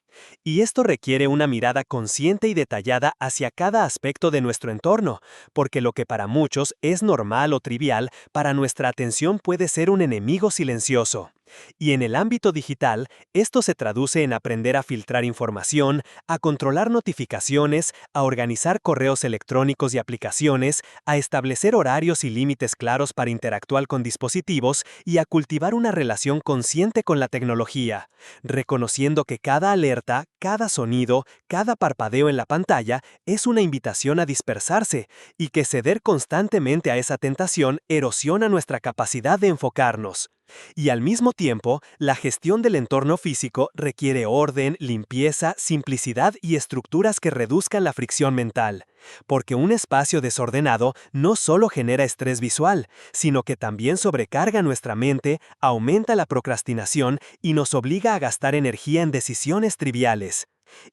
S1: Y esto requiere una mirada consciente y detallada hacia cada aspecto de nuestro entorno, porque lo que para muchos es normal o trivial, para nuestra atención puede ser un enemigo silencioso. Y en el ámbito digital, esto se traduce en aprender a filtrar información, a controlar notificaciones, a organizar correos electrónicos y aplicaciones, a establecer horarios y límites claros para interactuar con dispositivos y a cultivar una relación consciente con la tecnología, reconociendo que cada alerta, cada sonido, cada parpadeo en la pantalla es una invitación a dispersarse y que ceder constantemente a esa tentación erosiona nuestra capacidad de enfocarnos. Y al mismo tiempo, la gestión del entorno físico requiere orden, limpieza, simplicidad y estructuras que reduzcan la fricción mental, porque un espacio desordenado no solo genera estrés visual, sino que también sobrecarga nuestra mente, aumenta la procrastinación y nos obliga a gastar energía en decisiones triviales.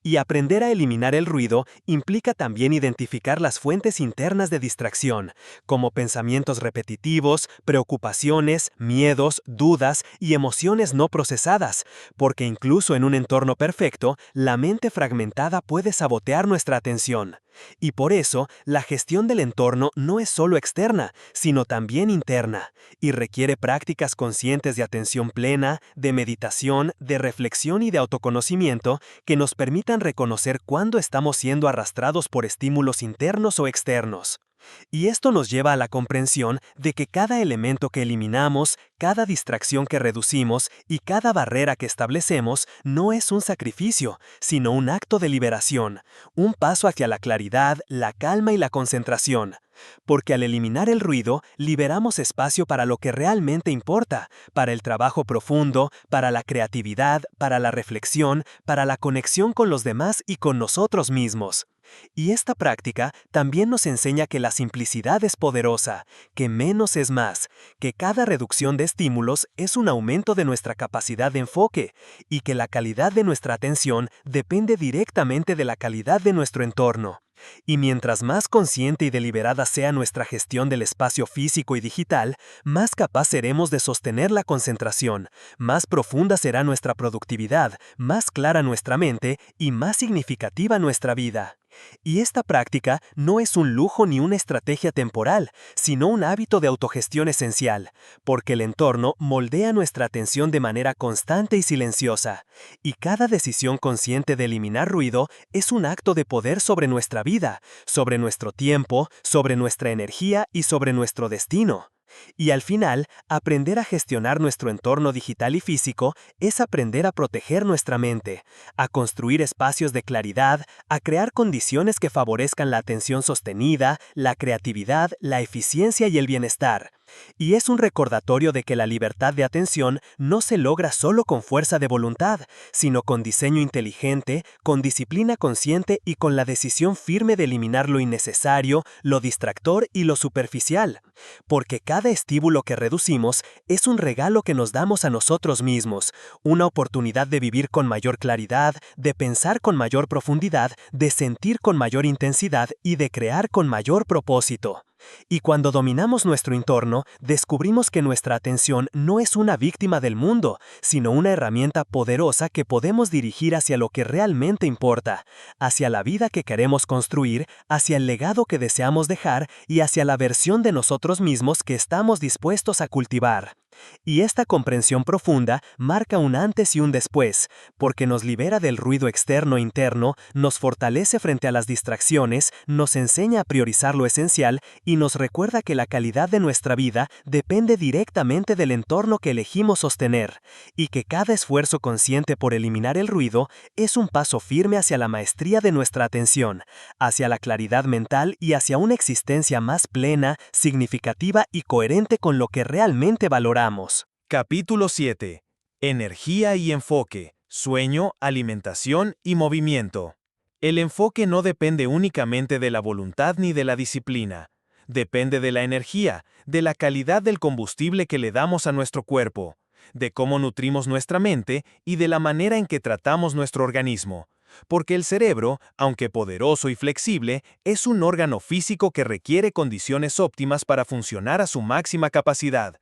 S1: Y aprender a eliminar el ruido implica también identificar las fuentes internas de distracción, como pensamientos repetitivos, preocupaciones, miedos, dudas y emociones no procesadas, porque incluso en un entorno perfecto, la mente fragmentada puede sabotear nuestra atención. Y por eso, la gestión del entorno no es solo externa, sino también interna, y requiere prácticas conscientes de atención plena, de meditación, de reflexión y de autoconocimiento que nos permitan reconocer cuándo estamos siendo arrastrados por estímulos internos o externos. Y esto nos lleva a la comprensión de que cada elemento que eliminamos, cada distracción que reducimos y cada barrera que establecemos no es un sacrificio, sino un acto de liberación, un paso hacia la claridad, la calma y la concentración. Porque al eliminar el ruido, liberamos espacio para lo que realmente importa, para el trabajo profundo, para la creatividad, para la reflexión, para la conexión con los demás y con nosotros mismos. Y esta práctica también nos enseña que la simplicidad es poderosa, que menos es más, que cada reducción de estímulos es un aumento de nuestra capacidad de enfoque y que la calidad de nuestra atención depende directamente de la calidad de nuestro entorno. Y mientras más consciente y deliberada sea nuestra gestión del espacio físico y digital, más capaz seremos de sostener la concentración, más profunda será nuestra productividad, más clara nuestra mente y más significativa nuestra vida. Y esta práctica no es un lujo ni una estrategia temporal, sino un hábito de autogestión esencial, porque el entorno moldea nuestra atención de manera constante y silenciosa, y cada decisión consciente de eliminar ruido es un acto de poder sobre nuestra vida, sobre nuestro tiempo, sobre nuestra energía y sobre nuestro destino.
S3: Y al final, aprender a gestionar nuestro entorno digital y físico es aprender a proteger nuestra mente, a construir espacios de claridad, a crear condiciones que favorezcan la atención sostenida, la creatividad, la eficiencia y el bienestar. Y es un recordatorio de que la libertad de atención no se logra solo con fuerza de voluntad, sino con diseño inteligente, con disciplina consciente y con la decisión firme de eliminar lo innecesario, lo distractor y lo superficial. Porque cada estímulo que reducimos es un regalo que nos damos a nosotros mismos, una oportunidad de vivir con mayor claridad, de pensar con mayor profundidad, de sentir con mayor intensidad y de crear con mayor propósito. Y cuando dominamos nuestro entorno, descubrimos que nuestra atención no es una víctima del mundo, sino una herramienta poderosa que podemos dirigir hacia lo que realmente importa, hacia la vida que queremos construir, hacia el legado que deseamos dejar y hacia la versión de nosotros mismos que estamos dispuestos a cultivar. Y esta comprensión profunda marca un antes y un después, porque nos libera del ruido externo e interno, nos fortalece frente a las distracciones, nos enseña a priorizar lo esencial y nos recuerda que la calidad de nuestra vida depende directamente del entorno que elegimos sostener, y que cada esfuerzo consciente por eliminar el ruido es un paso firme hacia la maestría de nuestra atención, hacia la claridad mental y hacia una existencia más plena, significativa y coherente con lo que realmente valoramos.
S1: Capítulo 7. Energía y enfoque, sueño, alimentación y movimiento. El enfoque no depende únicamente de la voluntad ni de la disciplina. Depende de la energía, de la calidad del combustible que le damos a nuestro cuerpo, de cómo nutrimos nuestra mente y de la manera en que tratamos nuestro organismo. Porque el cerebro, aunque poderoso y flexible, es un órgano físico que requiere condiciones óptimas para funcionar a su máxima capacidad.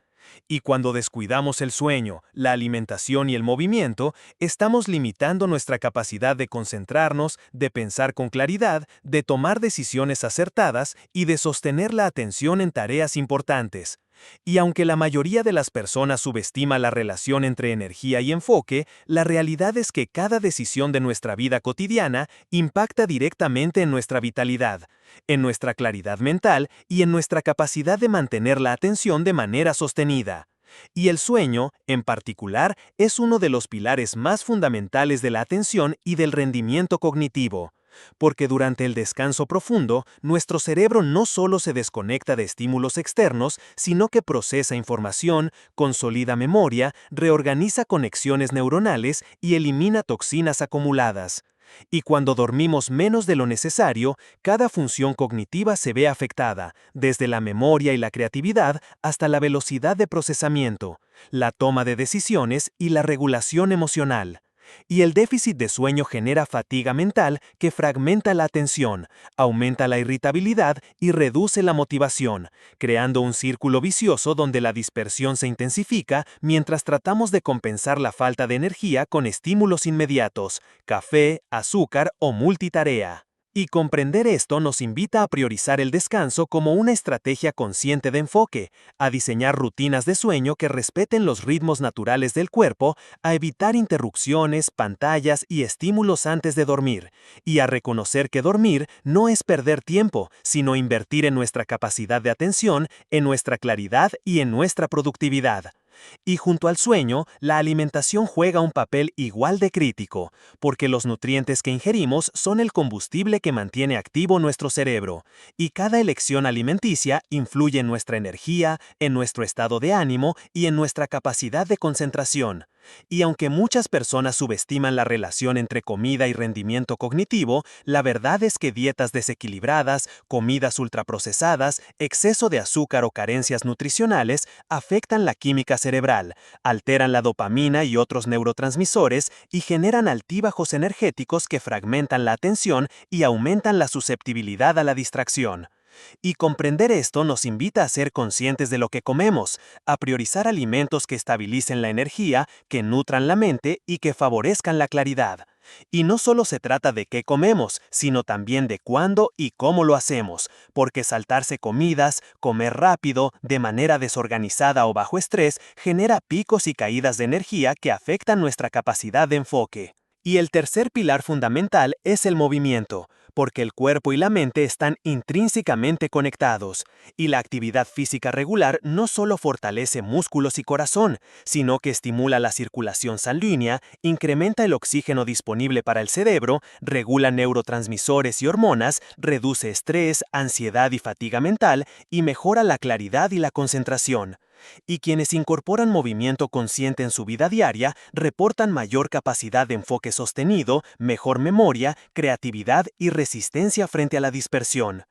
S1: Y cuando descuidamos el sueño, la alimentación y el movimiento, estamos limitando nuestra capacidad de concentrarnos, de pensar con claridad, de tomar decisiones acertadas y de sostener la atención en tareas importantes. Y aunque la mayoría de las personas subestima la relación entre energía y enfoque, la realidad es que cada decisión de nuestra vida cotidiana impacta directamente en nuestra vitalidad, en nuestra claridad mental y en nuestra capacidad de mantener la atención de manera sostenida. Y el sueño, en particular, es uno de los pilares más fundamentales de la atención y del rendimiento cognitivo. Porque durante el descanso profundo, nuestro cerebro no solo se desconecta de estímulos externos, sino que procesa información, consolida memoria, reorganiza conexiones neuronales y elimina toxinas acumuladas. Y cuando dormimos menos de lo necesario, cada función cognitiva se ve afectada, desde la memoria y la creatividad hasta la velocidad de procesamiento, la toma de decisiones y la regulación emocional. Y el déficit de sueño genera fatiga mental que fragmenta la atención, aumenta la irritabilidad y reduce la motivación, creando un círculo vicioso donde la dispersión se intensifica mientras tratamos de compensar la falta de energía con estímulos inmediatos, café, azúcar o multitarea. Y comprender esto nos invita a priorizar el descanso como una estrategia consciente de enfoque, a diseñar rutinas de sueño que respeten los ritmos naturales del cuerpo, a evitar interrupciones, pantallas y estímulos antes de dormir, y a reconocer que dormir no es perder tiempo, sino invertir en nuestra capacidad de atención, en nuestra claridad y en nuestra productividad. Y junto al sueño, la alimentación juega un papel igual de crítico, porque los nutrientes que ingerimos son el combustible que mantiene activo nuestro cerebro, y cada elección alimenticia influye en nuestra energía, en nuestro estado de ánimo y en nuestra capacidad de concentración. Y aunque muchas personas subestiman la relación entre comida y rendimiento cognitivo, la verdad es que dietas desequilibradas, comidas ultraprocesadas, exceso de azúcar o carencias nutricionales afectan la química cerebral, alteran la dopamina y otros neurotransmisores y generan altibajos energéticos que fragmentan la atención y aumentan la susceptibilidad a la distracción. Y comprender esto nos invita a ser conscientes de lo que comemos, a priorizar alimentos que estabilicen la energía, que nutran la mente y que favorezcan la claridad. Y no solo se trata de qué comemos, sino también de cuándo y cómo lo hacemos, porque saltarse comidas, comer rápido, de manera desorganizada o bajo estrés, genera picos y caídas de energía que afectan nuestra capacidad de enfoque. Y el tercer pilar fundamental es el movimiento,
S3: porque el cuerpo y la mente están intrínsecamente conectados, y la actividad física regular no solo fortalece músculos y corazón, sino que estimula la circulación sanguínea, incrementa el oxígeno disponible para el cerebro, regula neurotransmisores y hormonas, reduce estrés, ansiedad y fatiga mental, y mejora la claridad y la concentración. Y quienes incorporan movimiento consciente en su vida diaria reportan mayor capacidad de enfoque sostenido, mejor memoria, creatividad y resistencia frente a la dispersión.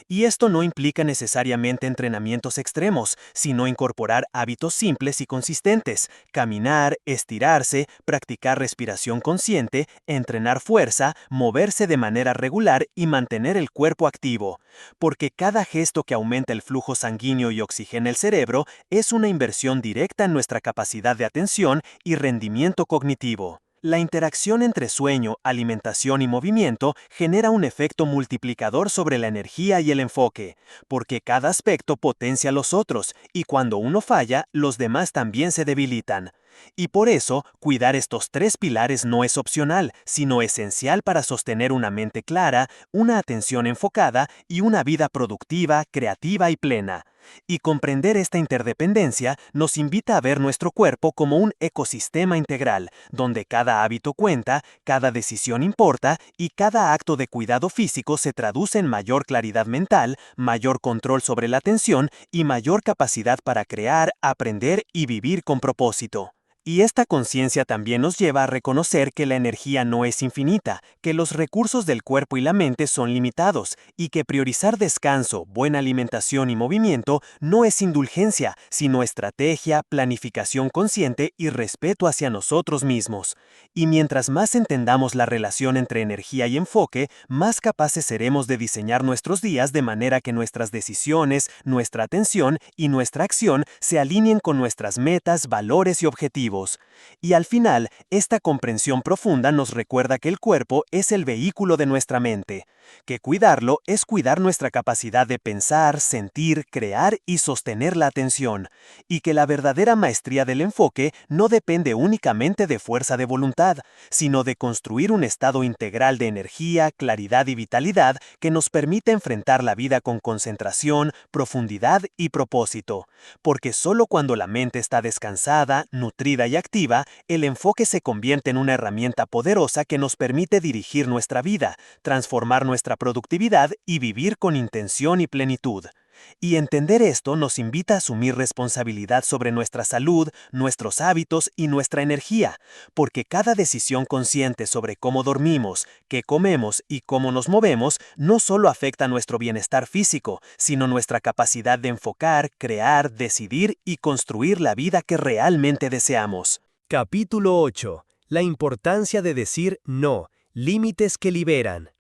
S3: Y esto no implica necesariamente entrenamientos extremos, sino incorporar hábitos simples y consistentes: caminar, estirarse, practicar respiración consciente, entrenar fuerza, moverse de manera regular y mantener el cuerpo activo. Porque cada gesto que aumenta el flujo sanguíneo y oxigena el cerebro es una inversión directa en nuestra capacidad de atención y rendimiento cognitivo. La interacción entre sueño, alimentación y movimiento genera un efecto multiplicador sobre la energía y el enfoque, porque cada aspecto potencia a los otros, y cuando uno falla, los demás también se debilitan. Y por eso, cuidar estos tres pilares no es opcional, sino esencial para sostener una mente clara, una atención enfocada y una vida productiva, creativa y plena. Y comprender esta interdependencia nos invita a ver nuestro cuerpo como un ecosistema integral, donde cada hábito cuenta, cada decisión importa y cada acto de cuidado físico se traduce en mayor claridad mental, mayor control sobre la atención y mayor capacidad para crear, aprender y vivir con propósito. Y esta conciencia también nos lleva a reconocer que la energía no es infinita, que los recursos del cuerpo y la mente son limitados, y que priorizar descanso, buena alimentación y movimiento no es indulgencia, sino estrategia, planificación consciente y respeto hacia nosotros mismos. Y mientras más entendamos la relación entre energía y enfoque, más capaces seremos de diseñar nuestros días de manera que nuestras decisiones, nuestra atención y nuestra acción se alineen con nuestras metas, valores y objetivos. Y al final, esta comprensión profunda nos recuerda que el cuerpo es el vehículo de nuestra mente, que cuidarlo es cuidar nuestra capacidad de pensar, sentir, crear y sostener la atención, y que la verdadera maestría del enfoque no depende únicamente de fuerza de voluntad, sino de construir un estado integral de energía, claridad y vitalidad que nos permite enfrentar la vida con concentración, profundidad y propósito, porque solo cuando la mente está descansada, nutrida y activa, el enfoque se convierte en una herramienta poderosa que nos permite dirigir nuestra vida, transformar nuestra productividad y vivir con intención y plenitud. Y entender esto nos invita a asumir responsabilidad sobre nuestra salud, nuestros hábitos y nuestra energía, porque cada decisión consciente sobre cómo dormimos, qué comemos y cómo nos movemos no solo afecta nuestro bienestar físico, sino nuestra capacidad de enfocar, crear, decidir y construir la vida que realmente deseamos.
S1: Capítulo 8. La importancia de decir no. Límites que liberan.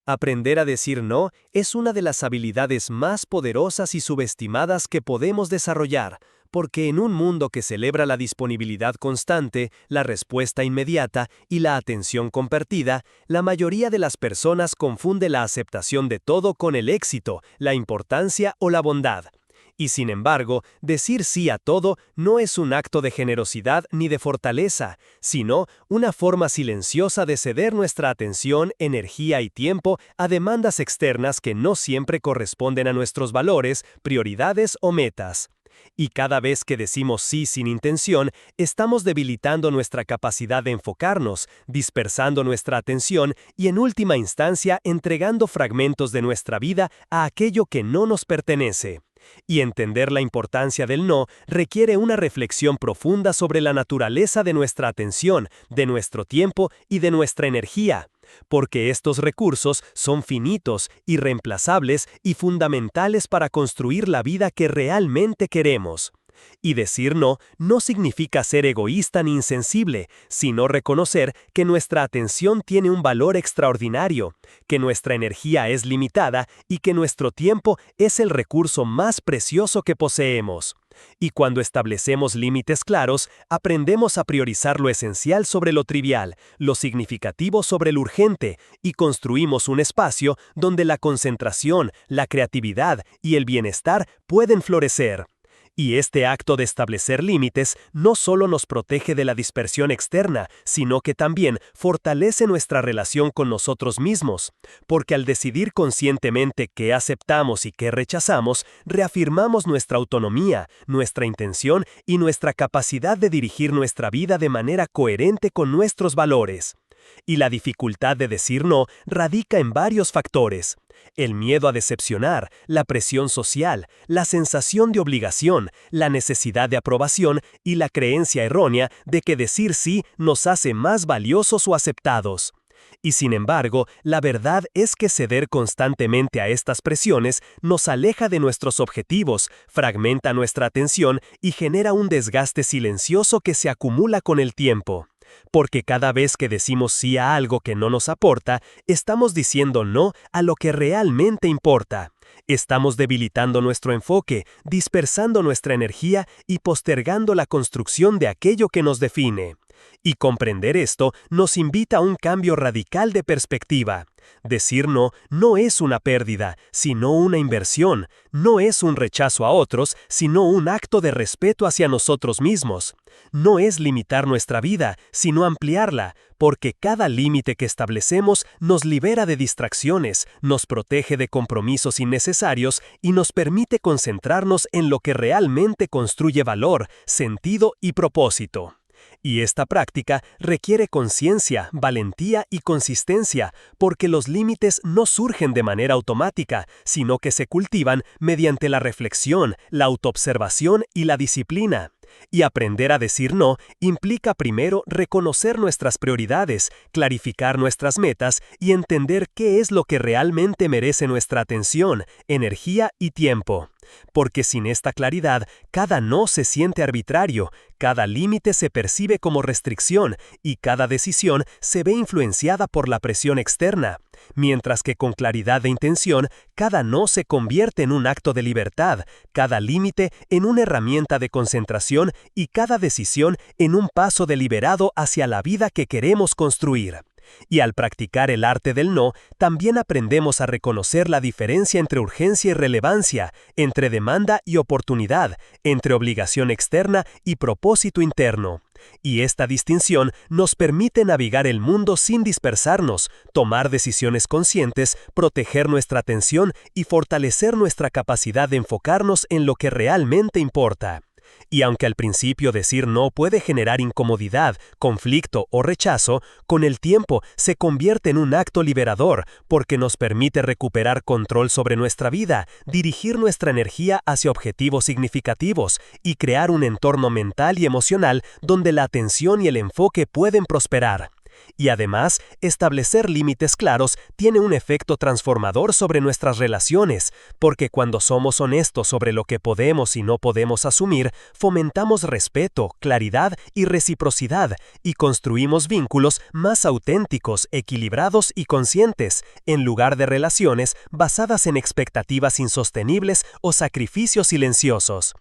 S1: Aprender a decir no es una de las habilidades más poderosas y subestimadas que podemos desarrollar, porque en un mundo que celebra la disponibilidad constante, la respuesta inmediata y la atención compartida, la mayoría de las personas confunde la aceptación de todo con el éxito, la importancia o la bondad. Y sin embargo, decir sí a todo no es un acto de generosidad ni de fortaleza, sino una forma silenciosa de ceder nuestra atención, energía y tiempo a demandas externas que no siempre corresponden a nuestros valores, prioridades o metas. Y cada vez que decimos sí sin intención, estamos debilitando nuestra capacidad de enfocarnos, dispersando nuestra atención y en última instancia entregando fragmentos de nuestra vida a aquello que no nos pertenece. Y entender la importancia del no requiere una reflexión profunda sobre la naturaleza de nuestra atención, de nuestro tiempo y de nuestra energía, porque estos recursos son finitos, irreemplazables y fundamentales para construir la vida que realmente queremos. Y decir no no significa ser egoísta ni insensible, sino reconocer que nuestra atención tiene un valor extraordinario, que nuestra energía es limitada y que nuestro tiempo es el recurso más precioso que poseemos. Y cuando establecemos límites claros, aprendemos a priorizar lo esencial sobre lo trivial, lo significativo sobre lo urgente, y construimos un espacio donde la concentración, la creatividad y el bienestar pueden florecer.
S3: Y este acto de establecer límites no solo nos protege de la dispersión externa, sino que también fortalece nuestra relación con nosotros mismos, porque al decidir conscientemente qué aceptamos y qué rechazamos, reafirmamos nuestra autonomía, nuestra intención y nuestra capacidad de dirigir nuestra vida de manera coherente con nuestros valores. Y la dificultad de decir no radica en varios factores: el miedo a decepcionar, la presión social, la sensación de obligación, la necesidad de aprobación y la creencia errónea de que decir sí nos hace más valiosos o aceptados. Y sin embargo, la verdad es que ceder constantemente a estas presiones nos aleja de nuestros objetivos, fragmenta nuestra atención y genera un desgaste silencioso que se acumula con el tiempo. Porque cada vez que decimos sí a algo que no nos aporta, estamos diciendo no a lo que realmente importa. Estamos debilitando nuestro enfoque, dispersando nuestra energía y postergando la construcción de aquello que nos define. Y comprender esto nos invita a un cambio radical de perspectiva. Decir no no es una pérdida, sino una inversión. No es un rechazo a otros, sino un acto de respeto hacia nosotros mismos. No es limitar nuestra vida, sino ampliarla, porque cada límite que establecemos nos libera de distracciones, nos protege de compromisos innecesarios y nos permite concentrarnos en lo que realmente construye valor, sentido y propósito. Y esta práctica requiere conciencia, valentía y consistencia, porque los límites no surgen de manera automática, sino que se cultivan mediante la reflexión, la autoobservación y la disciplina. Y aprender a decir no implica primero reconocer nuestras prioridades, clarificar nuestras metas y entender qué es lo que realmente merece nuestra atención, energía y tiempo. Porque sin esta claridad, cada no se siente arbitrario, cada límite se percibe como restricción y cada decisión se ve influenciada por la presión externa. Mientras que con claridad de intención, cada no se convierte en un acto de libertad, cada límite en una herramienta de concentración y cada decisión en un paso deliberado hacia la vida que queremos construir. Y al practicar el arte del no, también aprendemos a reconocer la diferencia entre urgencia y relevancia, entre demanda y oportunidad, entre obligación externa y propósito interno. Y esta distinción nos permite navegar el mundo sin dispersarnos, tomar decisiones conscientes, proteger nuestra atención y fortalecer nuestra capacidad de enfocarnos en lo que realmente importa. Y aunque al principio decir no puede generar incomodidad, conflicto o rechazo, con el tiempo se convierte en un acto liberador porque nos permite recuperar control sobre nuestra vida, dirigir nuestra energía hacia objetivos significativos y crear un entorno mental y emocional donde la atención y el enfoque pueden prosperar. Y además, establecer límites claros tiene un efecto transformador sobre nuestras relaciones, porque cuando somos honestos sobre lo que podemos y no podemos asumir, fomentamos respeto, claridad y reciprocidad, y construimos vínculos más auténticos, equilibrados y conscientes, en lugar de relaciones basadas en expectativas insostenibles o sacrificios silenciosos.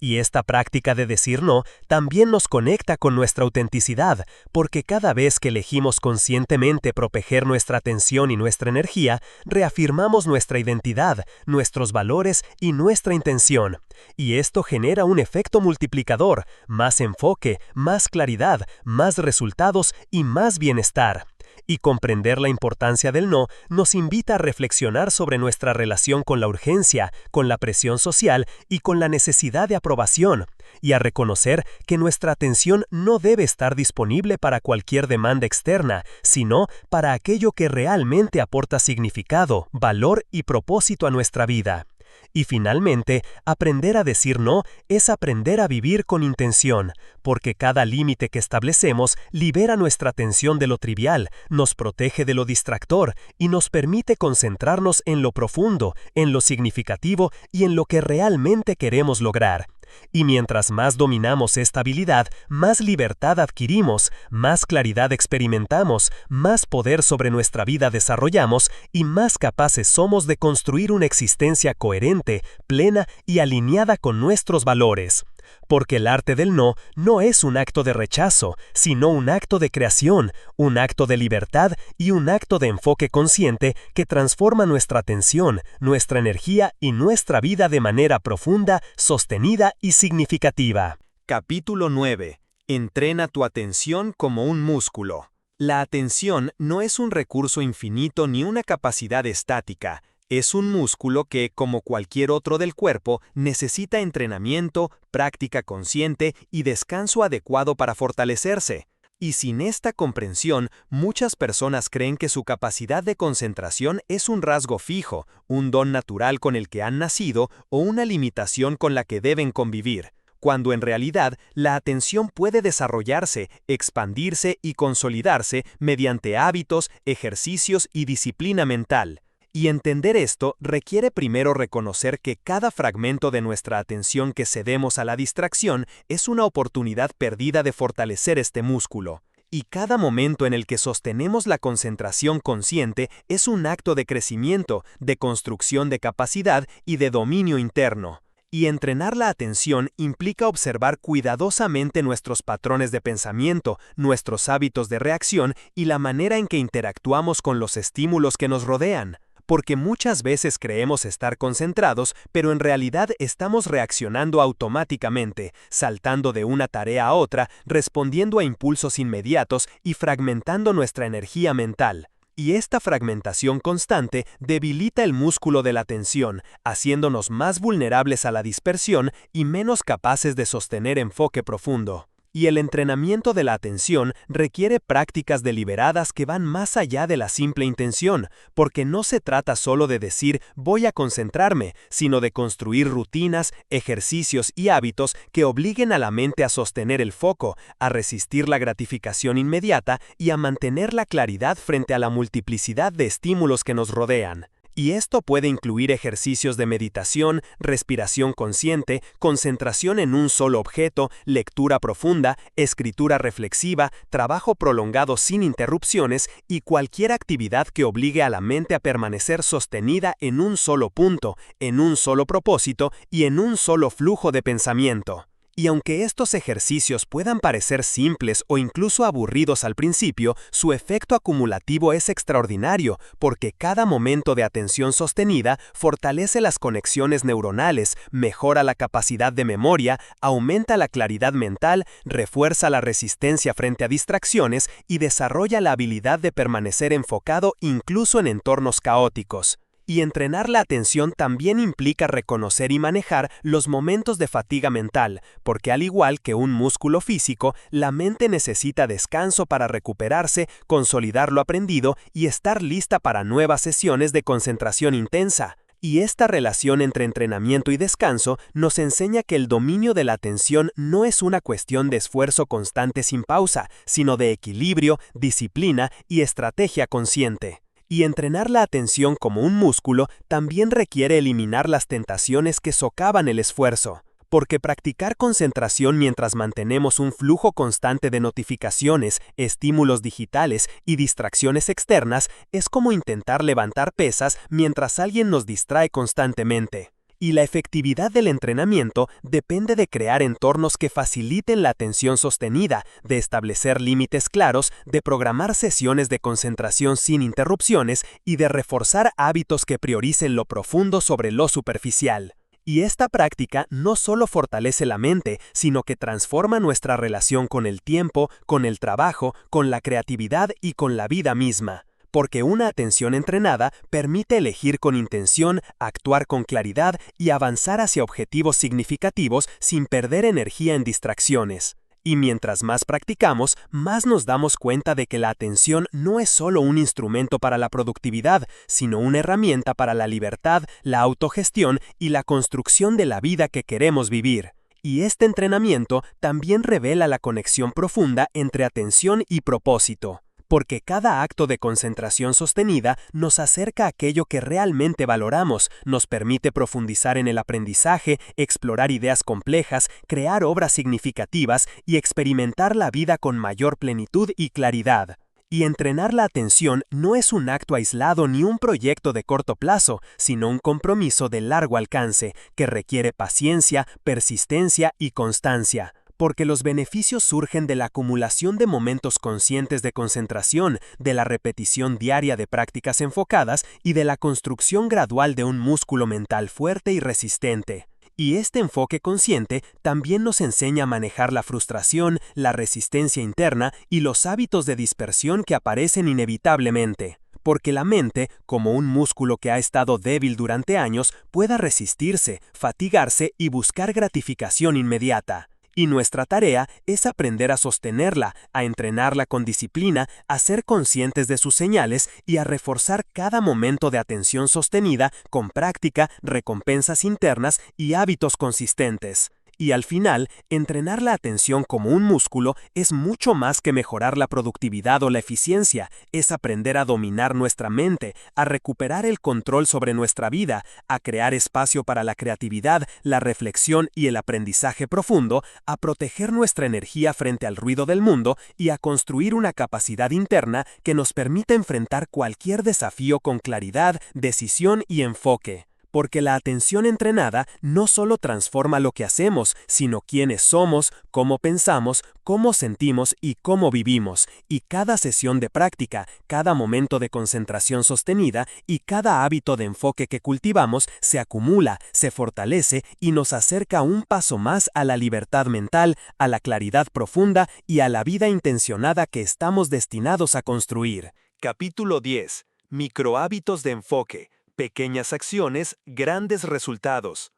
S3: Y esta práctica de decir no también nos conecta con nuestra autenticidad, porque cada vez que elegimos conscientemente proteger nuestra atención y nuestra energía, reafirmamos nuestra identidad, nuestros valores y nuestra intención. Y esto genera un efecto multiplicador, más enfoque, más claridad, más resultados y más bienestar. Y comprender la importancia del no nos invita a reflexionar sobre nuestra relación con la urgencia, con la presión social y con la necesidad de aprobación, y a reconocer que nuestra atención no debe estar disponible para cualquier demanda externa, sino para aquello que realmente aporta significado, valor y propósito a nuestra vida. Y finalmente, aprender a decir no es aprender a vivir con intención, porque cada límite que establecemos libera nuestra atención de lo trivial, nos protege de lo distractor y nos permite concentrarnos en lo profundo, en lo significativo y en lo que realmente queremos lograr. Y mientras más dominamos esta habilidad, más libertad adquirimos, más claridad experimentamos, más poder sobre nuestra vida desarrollamos y más capaces somos de construir una existencia coherente, plena y alineada con nuestros valores. porque el arte del no es un acto de rechazo, sino un acto de creación, un acto de libertad y un acto de enfoque consciente que transforma nuestra atención, nuestra energía y nuestra vida de manera profunda, sostenida y significativa.
S2: Capítulo 9. Entrena tu atención como un músculo. La atención no es un recurso infinito ni una capacidad estática. Es un músculo que, como cualquier otro del cuerpo, necesita entrenamiento, práctica consciente y descanso adecuado para fortalecerse. Y sin esta comprensión, muchas personas creen que su capacidad de concentración es un rasgo fijo, un don natural con el que han nacido o una limitación con la que deben convivir, cuando en realidad la atención puede desarrollarse, expandirse y consolidarse mediante hábitos, ejercicios y disciplina mental. Y entender esto requiere primero reconocer que cada fragmento de nuestra atención que cedemos a la distracción es una oportunidad perdida de fortalecer este músculo. Y cada momento en el que sostenemos la concentración consciente es un acto de crecimiento, de construcción de capacidad y de dominio interno. Y entrenar la atención implica observar cuidadosamente nuestros patrones de pensamiento, nuestros hábitos de reacción y la manera en que interactuamos con los estímulos que nos rodean. Porque muchas veces creemos estar concentrados, pero en realidad estamos reaccionando automáticamente, saltando de una tarea a otra, respondiendo a impulsos inmediatos y fragmentando nuestra energía mental. Y esta fragmentación constante debilita el músculo de la atención, haciéndonos más vulnerables a la dispersión y menos capaces de sostener enfoque profundo. Y el entrenamiento de la atención requiere prácticas deliberadas que van más allá de la simple intención, porque no se trata solo de decir voy a concentrarme, sino de construir rutinas, ejercicios y hábitos que obliguen a la mente a sostener el foco, a resistir la gratificación inmediata y a mantener la claridad frente a la multiplicidad de estímulos que nos rodean. Y esto puede incluir ejercicios de meditación, respiración consciente, concentración en un solo objeto, lectura profunda, escritura reflexiva, trabajo prolongado sin interrupciones y cualquier actividad que obligue a la mente a permanecer sostenida en un solo punto, en un solo propósito y en un solo flujo de pensamiento. Y aunque estos ejercicios puedan parecer simples o incluso aburridos al principio, su efecto acumulativo es extraordinario, porque cada momento de atención sostenida fortalece las conexiones neuronales, mejora la capacidad de memoria, aumenta la claridad mental, refuerza la resistencia frente a distracciones y desarrolla la habilidad de permanecer enfocado incluso en entornos caóticos. Y entrenar la atención también implica reconocer y manejar los momentos de fatiga mental, porque al igual que un músculo físico, la mente necesita descanso para recuperarse, consolidar lo aprendido y estar lista para nuevas sesiones de concentración intensa. Y esta relación entre entrenamiento y descanso nos enseña que el dominio de la atención no es una cuestión de esfuerzo constante sin pausa, sino de equilibrio, disciplina y estrategia consciente. Y entrenar la atención como un músculo también requiere eliminar las tentaciones que socavan el esfuerzo, porque practicar concentración mientras mantenemos un flujo constante de notificaciones, estímulos digitales y distracciones externas es como intentar levantar pesas mientras alguien nos distrae constantemente. Y la efectividad del entrenamiento depende de crear entornos que faciliten la atención sostenida, de establecer límites claros, de programar sesiones de concentración sin interrupciones y de reforzar hábitos que prioricen lo profundo sobre lo superficial. Y esta práctica no solo fortalece la mente, sino que transforma nuestra relación con el tiempo, con el trabajo, con la creatividad y con la vida misma. Porque una atención entrenada permite elegir con intención, actuar con claridad y avanzar hacia objetivos significativos sin perder energía en distracciones. Y mientras más practicamos, más nos damos cuenta de que la atención no es solo un instrumento para la productividad, sino una herramienta para la libertad, la autogestión y la construcción de la vida que queremos vivir. Y este entrenamiento también revela la conexión profunda entre atención y propósito. Porque cada acto de concentración sostenida nos acerca a aquello que realmente valoramos, nos permite profundizar en el aprendizaje, explorar ideas complejas, crear obras significativas y experimentar la vida con mayor plenitud y claridad.
S3: Y entrenar la atención no es un acto aislado ni un proyecto de corto plazo, sino un compromiso de largo alcance que requiere paciencia, persistencia y constancia. Porque los beneficios surgen de la acumulación de momentos conscientes de concentración, de la repetición diaria de prácticas enfocadas y de la construcción gradual de un músculo mental fuerte y resistente. Y este enfoque consciente también nos enseña a manejar la frustración, la resistencia interna y los hábitos de dispersión que aparecen inevitablemente. Porque la mente, como un músculo que ha estado débil durante años, pueda resistirse, fatigarse y buscar gratificación inmediata. Y nuestra tarea es aprender a sostenerla, a entrenarla con disciplina, a ser conscientes de sus señales y a reforzar cada momento de atención sostenida con práctica, recompensas internas y hábitos consistentes. Y al final, entrenar la atención como un músculo es mucho más que mejorar la productividad o la eficiencia, es aprender a dominar nuestra mente, a recuperar el control sobre nuestra vida, a crear espacio para la creatividad, la reflexión y el aprendizaje profundo, a proteger nuestra energía frente al ruido del mundo y a construir una capacidad interna que nos permita enfrentar cualquier desafío con claridad, decisión y enfoque. Porque la atención entrenada no solo transforma lo que hacemos, sino quiénes somos, cómo pensamos, cómo sentimos y cómo vivimos. Y cada sesión de práctica, cada momento de concentración sostenida y cada hábito de enfoque que cultivamos se acumula, se fortalece y nos acerca un paso más a la libertad mental, a la claridad profunda y a la vida intencionada que estamos destinados a construir.
S2: Capítulo 10. Microhábitos de enfoque. Pequeñas acciones, grandes resultados.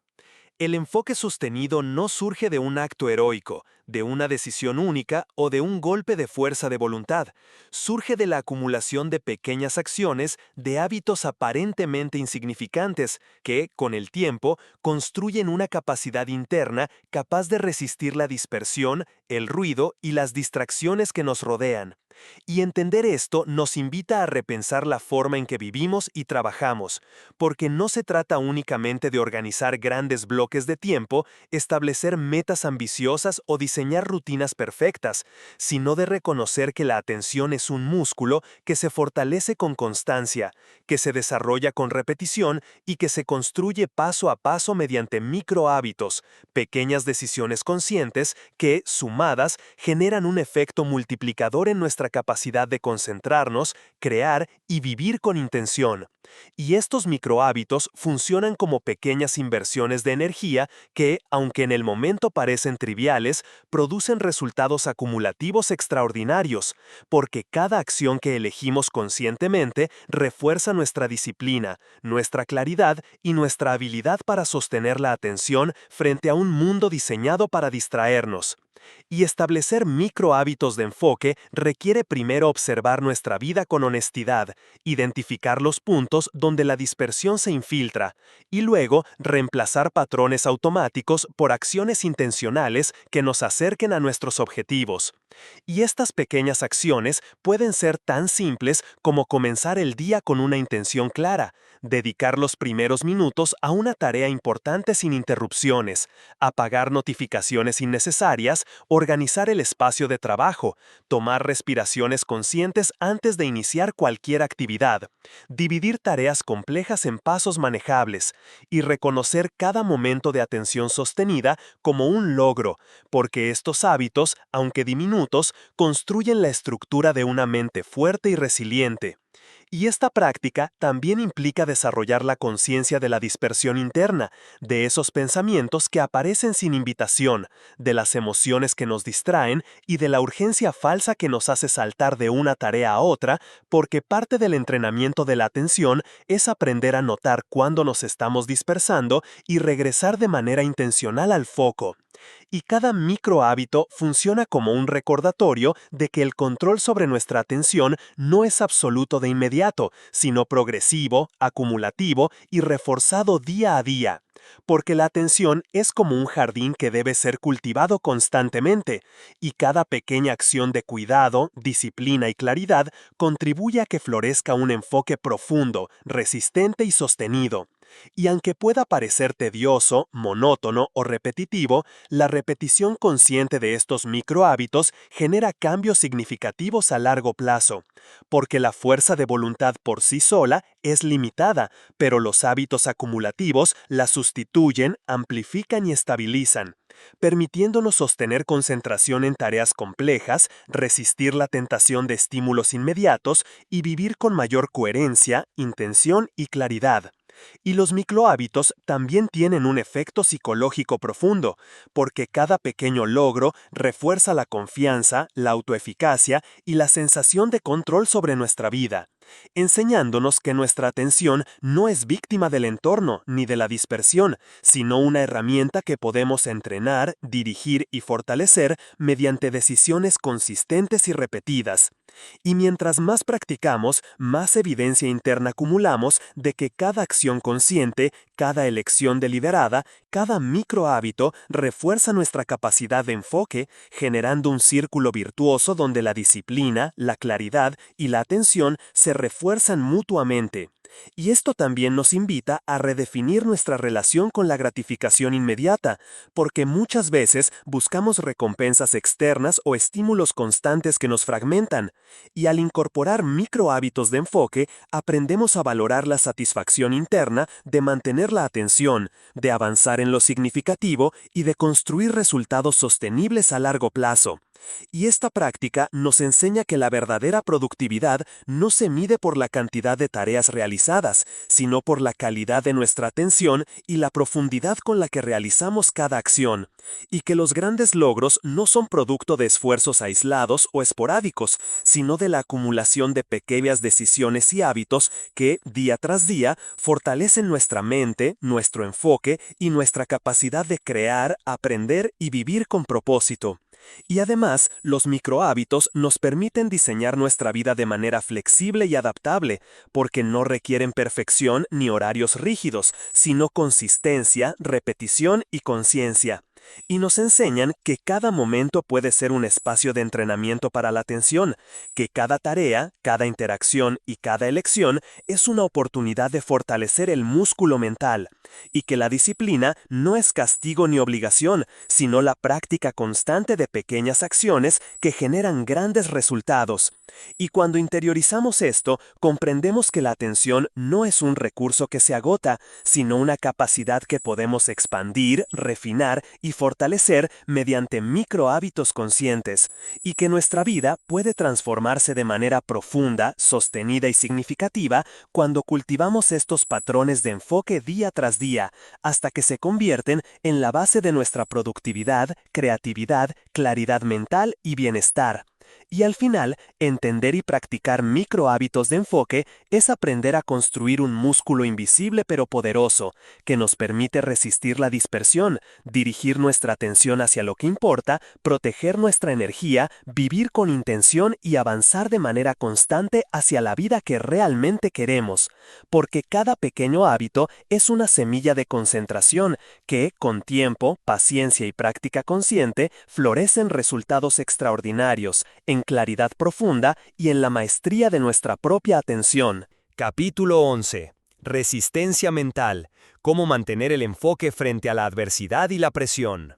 S2: El enfoque sostenido no surge de un acto heroico, de una decisión única o de un golpe de fuerza de voluntad. Surge de la acumulación de pequeñas acciones, de hábitos aparentemente insignificantes, que, con el tiempo, construyen una capacidad interna capaz de resistir la dispersión, el ruido y las distracciones que nos rodean. Y entender esto nos invita a repensar la forma en que vivimos y trabajamos, porque no se trata únicamente de organizar grandes bloques de tiempo, establecer metas ambiciosas o diseñar rutinas perfectas, sino de reconocer que la atención es un músculo que se fortalece con constancia, que se desarrolla con repetición y que se construye paso a paso mediante microhábitos, pequeñas decisiones conscientes que, sumadas, generan un efecto multiplicador en nuestra capacidad de concentrarnos, crear y vivir con intención. Y estos microhábitos funcionan como pequeñas inversiones de energía que, aunque en el momento parecen triviales, producen resultados acumulativos extraordinarios, porque cada acción que elegimos conscientemente refuerza nuestra disciplina, nuestra claridad y nuestra habilidad para sostener la atención frente a un mundo diseñado para distraernos. Y establecer microhábitos de enfoque requiere primero observar nuestra vida con honestidad, identificar los puntos donde la dispersión se infiltra, y luego reemplazar patrones automáticos por acciones intencionales que nos acerquen a nuestros objetivos. Y estas pequeñas acciones pueden ser tan simples como comenzar el día con una intención clara, dedicar los primeros minutos a una tarea importante sin interrupciones, apagar notificaciones innecesarias, organizar el espacio de trabajo, tomar respiraciones conscientes antes de iniciar cualquier actividad, dividir tareas complejas en pasos manejables y reconocer cada momento de atención sostenida como un logro, porque estos hábitos, aunque diminutos, construyen la estructura de una mente fuerte y resiliente. Y esta práctica también implica desarrollar la conciencia de la dispersión interna, de esos pensamientos que aparecen sin invitación, de las emociones que nos distraen y de la urgencia falsa que nos hace saltar de una tarea a otra, porque parte del entrenamiento de la atención es aprender a notar cuándo nos estamos dispersando y regresar de manera intencional al foco. Y cada microhábito funciona como un recordatorio de que el control sobre nuestra atención no es absoluto de inmediato, sino progresivo, acumulativo y reforzado día a día. Porque la atención es como un jardín que debe ser cultivado constantemente, y cada pequeña acción de cuidado, disciplina y claridad contribuye a que florezca un enfoque profundo, resistente y sostenido.
S3: Y aunque pueda parecer tedioso, monótono o repetitivo, la repetición consciente de estos microhábitos genera cambios significativos a largo plazo, porque la fuerza de voluntad por sí sola es limitada, pero los hábitos acumulativos la sustituyen, amplifican y estabilizan, permitiéndonos sostener concentración en tareas complejas, resistir la tentación de estímulos inmediatos y vivir con mayor coherencia, intención y claridad. Y los microhábitos también tienen un efecto psicológico profundo, porque cada pequeño logro refuerza la confianza, la autoeficacia y la sensación de control sobre nuestra vida, enseñándonos que nuestra atención no es víctima del entorno ni de la dispersión, sino una herramienta que podemos entrenar, dirigir y fortalecer mediante decisiones consistentes y repetidas. Y mientras más practicamos, más evidencia interna acumulamos de que cada acción consciente, cada elección deliberada, cada microhábito refuerza nuestra capacidad de enfoque, generando un círculo virtuoso donde la disciplina, la claridad y la atención se refuerzan mutuamente. Y esto también nos invita a redefinir nuestra relación con la gratificación inmediata, porque muchas veces buscamos recompensas externas o estímulos constantes que nos fragmentan, y al incorporar microhábitos de enfoque, aprendemos a valorar la satisfacción interna de mantener la atención, de avanzar en lo significativo y de construir resultados sostenibles a largo plazo. Y esta práctica nos enseña que la verdadera productividad no se mide por la cantidad de tareas realizadas, sino por la calidad de nuestra atención y la profundidad con la que realizamos cada acción, y que los grandes logros no son producto de esfuerzos aislados o esporádicos, sino de la acumulación de pequeñas decisiones y hábitos que, día tras día, fortalecen nuestra mente, nuestro enfoque y nuestra capacidad de crear, aprender y vivir con propósito. Y además, los microhábitos nos permiten diseñar nuestra vida de manera flexible y adaptable, porque no requieren perfección ni horarios rígidos, sino consistencia, repetición y conciencia. Y nos enseñan que cada momento puede ser un espacio de entrenamiento para la atención, que cada tarea, cada interacción y cada elección es una oportunidad de fortalecer el músculo mental, y que la disciplina no es castigo ni obligación, sino la práctica constante de pequeñas acciones que generan grandes resultados. Y cuando interiorizamos esto, comprendemos que la atención no es un recurso que se agota, sino una capacidad que podemos expandir, refinar y fortalecer mediante microhábitos conscientes, y que nuestra vida puede transformarse de manera profunda, sostenida y significativa cuando cultivamos estos patrones de enfoque día tras día, hasta que se convierten en la base de nuestra productividad, creatividad, claridad mental y bienestar. Y al final, entender y practicar microhábitos de enfoque es aprender a construir un músculo invisible pero poderoso, que nos permite resistir la dispersión, dirigir nuestra atención hacia lo que importa, proteger nuestra energía, vivir con intención y avanzar de manera constante hacia la vida que realmente queremos. Porque cada pequeño hábito es una semilla de concentración que, con tiempo, paciencia y práctica consciente, florecen resultados extraordinarios, en claridad profunda y en la maestría de nuestra propia atención.
S1: Capítulo 11. Resistencia mental. Cómo mantener el enfoque frente a la adversidad y la presión.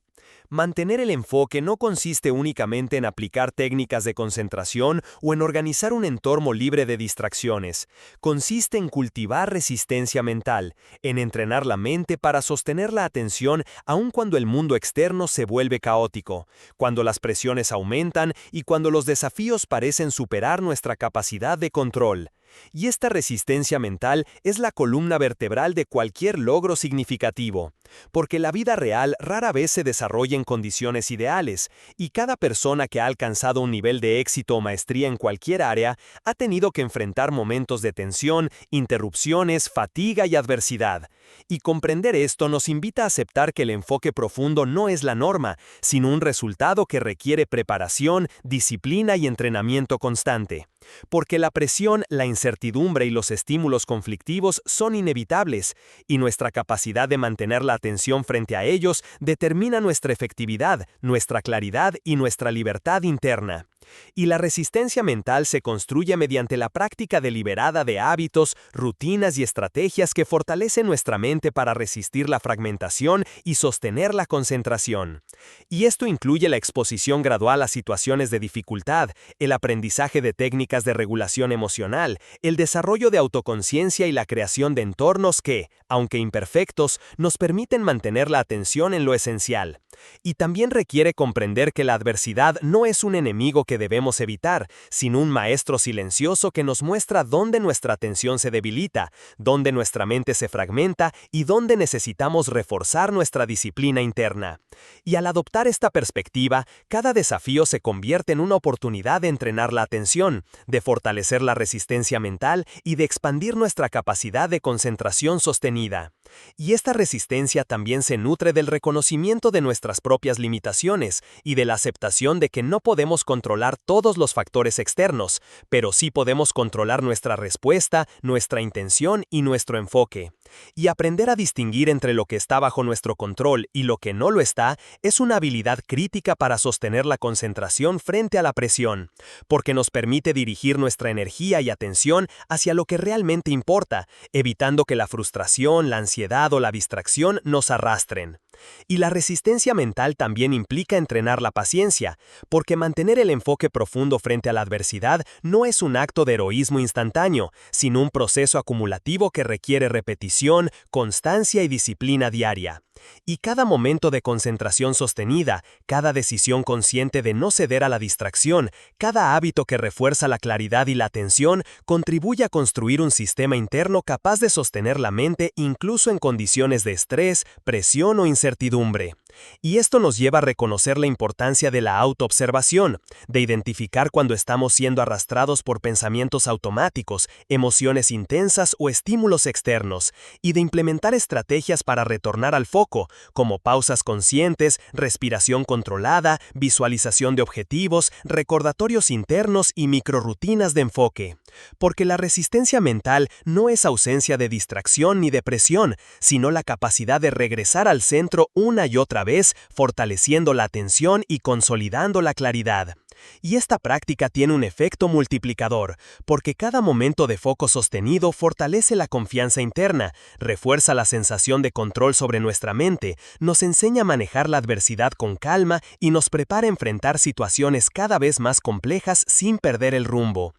S1: Mantener el enfoque no consiste únicamente en aplicar técnicas de concentración o en organizar un entorno libre de distracciones. Consiste en cultivar resistencia mental, en entrenar la mente para sostener la atención aun cuando el mundo externo se vuelve caótico, cuando las presiones aumentan y cuando los desafíos parecen superar nuestra capacidad de control. Y esta resistencia mental es la columna vertebral de cualquier logro significativo, porque la vida real rara vez se desarrolla en condiciones ideales, y cada persona que ha alcanzado un nivel de éxito o maestría en cualquier área ha tenido que enfrentar momentos de tensión, interrupciones, fatiga y adversidad. Y comprender esto nos invita a aceptar que el enfoque profundo no es la norma, sino un resultado que requiere preparación, disciplina y entrenamiento constante. Porque la presión, la incertidumbre y los estímulos conflictivos son inevitables, y nuestra capacidad de mantener la atención frente a ellos determina nuestra efectividad, nuestra claridad y nuestra libertad interna.
S2: Y la resistencia mental se construye mediante la práctica deliberada de hábitos, rutinas y estrategias que fortalecen nuestra mente para resistir la fragmentación y sostener la concentración. Y esto incluye la exposición gradual a situaciones de dificultad, el aprendizaje de técnicas de regulación emocional, el desarrollo de autoconciencia y la creación de entornos que, aunque imperfectos, nos permiten mantener la atención en lo esencial. Y también requiere comprender que la adversidad no es un enemigo que debemos evitar, sino un maestro silencioso que nos muestra dónde nuestra atención se debilita, dónde nuestra mente se fragmenta y dónde necesitamos reforzar nuestra disciplina interna. Y al adoptar esta perspectiva, cada desafío se convierte en una oportunidad de entrenar la atención, de fortalecer la resistencia mental y de expandir nuestra capacidad de concentración sostenida. Y esta resistencia también se nutre del reconocimiento de nuestras propias limitaciones y de la aceptación de que no podemos controlar todos los factores externos, pero sí podemos controlar nuestra respuesta, nuestra intención y nuestro enfoque. Y aprender a distinguir entre lo que está bajo nuestro control y lo que no lo está es una habilidad crítica para sostener la concentración frente a la presión, porque nos permite dirigir nuestra energía y atención hacia lo que realmente importa, evitando que la frustración, la ansiedad o la distracción nos arrastren. Y la resistencia mental también implica entrenar la paciencia, porque mantener el enfoque profundo frente a la adversidad no es un acto de heroísmo instantáneo, sino un proceso acumulativo que requiere repetición, constancia y disciplina diaria. Y cada momento de concentración sostenida, cada decisión consciente de no ceder a la distracción, cada hábito que refuerza la claridad y la atención, contribuye a construir un sistema interno capaz de sostener la mente incluso en condiciones de estrés, presión o incertidumbre. Y esto nos lleva a reconocer la importancia de la autoobservación, de identificar cuando estamos siendo arrastrados por pensamientos automáticos, emociones intensas o estímulos externos, y de implementar estrategias para retornar al foco, como pausas conscientes, respiración controlada, visualización de objetivos, recordatorios internos y microrutinas de enfoque. Porque la resistencia mental no es ausencia de distracción ni depresión, sino la capacidad de regresar al centro una y otra vez, fortaleciendo la atención y consolidando la claridad. Y esta práctica tiene un efecto multiplicador, porque cada momento de foco sostenido fortalece la confianza interna, refuerza la sensación de control sobre nuestra mente, nos enseña a manejar la adversidad con calma y nos prepara a enfrentar situaciones cada vez más complejas sin perder el rumbo.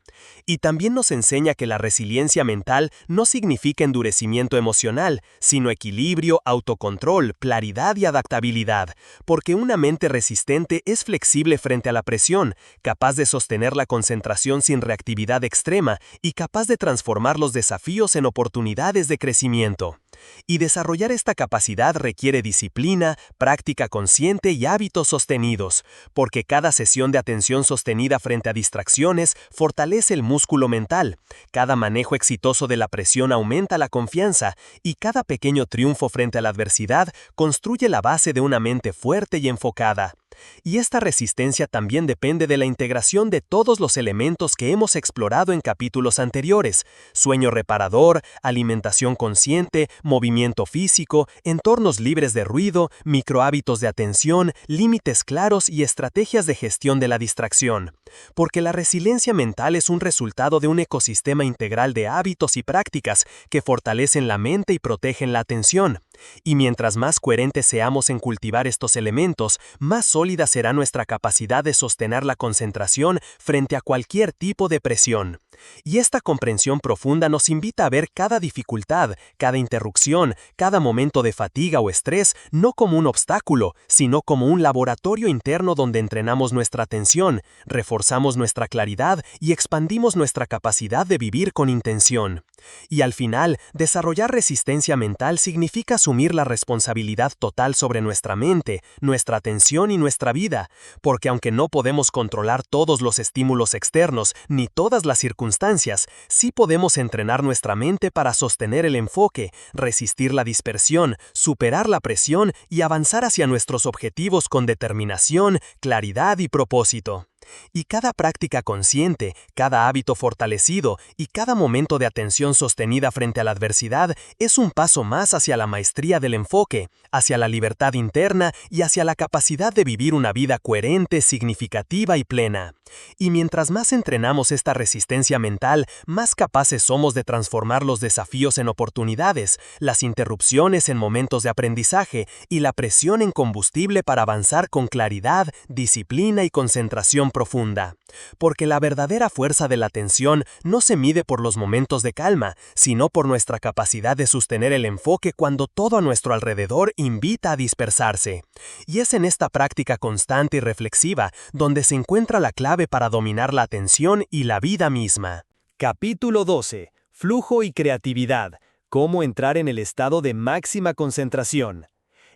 S2: Y también nos enseña que la resiliencia mental no significa endurecimiento emocional, sino equilibrio, autocontrol, claridad y adaptabilidad, porque una mente resistente es flexible frente a la presión, capaz de sostener la concentración sin reactividad extrema y capaz de transformar los desafíos en oportunidades de crecimiento. Y desarrollar esta capacidad requiere disciplina, práctica consciente y hábitos sostenidos, porque cada sesión de atención sostenida frente a distracciones fortalece el músculo mental, cada manejo exitoso de la presión aumenta la confianza y cada pequeño triunfo frente a la adversidad construye la base de una mente fuerte y enfocada. Y esta resistencia también depende de la integración de todos los elementos que hemos explorado en capítulos anteriores: sueño reparador, alimentación consciente, movimiento físico, entornos libres de ruido, microhábitos de atención, límites claros y estrategias de gestión de la distracción. Porque la resiliencia mental es un resultado de un ecosistema integral de hábitos y prácticas que fortalecen la mente y protegen la atención. Y mientras más coherentes seamos en cultivar estos elementos, más sólida será nuestra capacidad de sostener la concentración frente a cualquier tipo de presión. Y esta comprensión profunda nos invita a ver cada dificultad, cada interrupción, cada momento de fatiga o estrés no como un obstáculo, sino como un laboratorio interno donde entrenamos nuestra atención, reforzamos nuestra claridad y expandimos nuestra capacidad de vivir con intención. Y al final, desarrollar resistencia mental significa asumir la responsabilidad total sobre nuestra mente, nuestra atención y nuestra vida, porque aunque no podemos controlar todos los estímulos externos ni todas las circunstancias, sí podemos entrenar nuestra mente para sostener el enfoque, resistir la dispersión, superar la presión y avanzar hacia nuestros objetivos con determinación, claridad y propósito.
S3: Y cada práctica consciente, cada hábito fortalecido y cada momento de atención sostenida frente a la adversidad es un paso más hacia la maestría del enfoque, hacia la libertad interna y hacia la capacidad de vivir una vida coherente, significativa y plena. Y mientras más entrenamos esta resistencia mental, más capaces somos de transformar los desafíos en oportunidades, las interrupciones en momentos de aprendizaje y la presión en combustible para avanzar con claridad, disciplina y concentración profunda. Porque la verdadera fuerza de la atención no se mide por los momentos de calma, sino por nuestra capacidad de sostener el enfoque cuando todo a nuestro alrededor invita a dispersarse. Y es en esta práctica constante y reflexiva donde se encuentra la clave para dominar la atención y la vida misma.
S1: Capítulo 12. Flujo y creatividad. Cómo entrar en el estado de máxima concentración.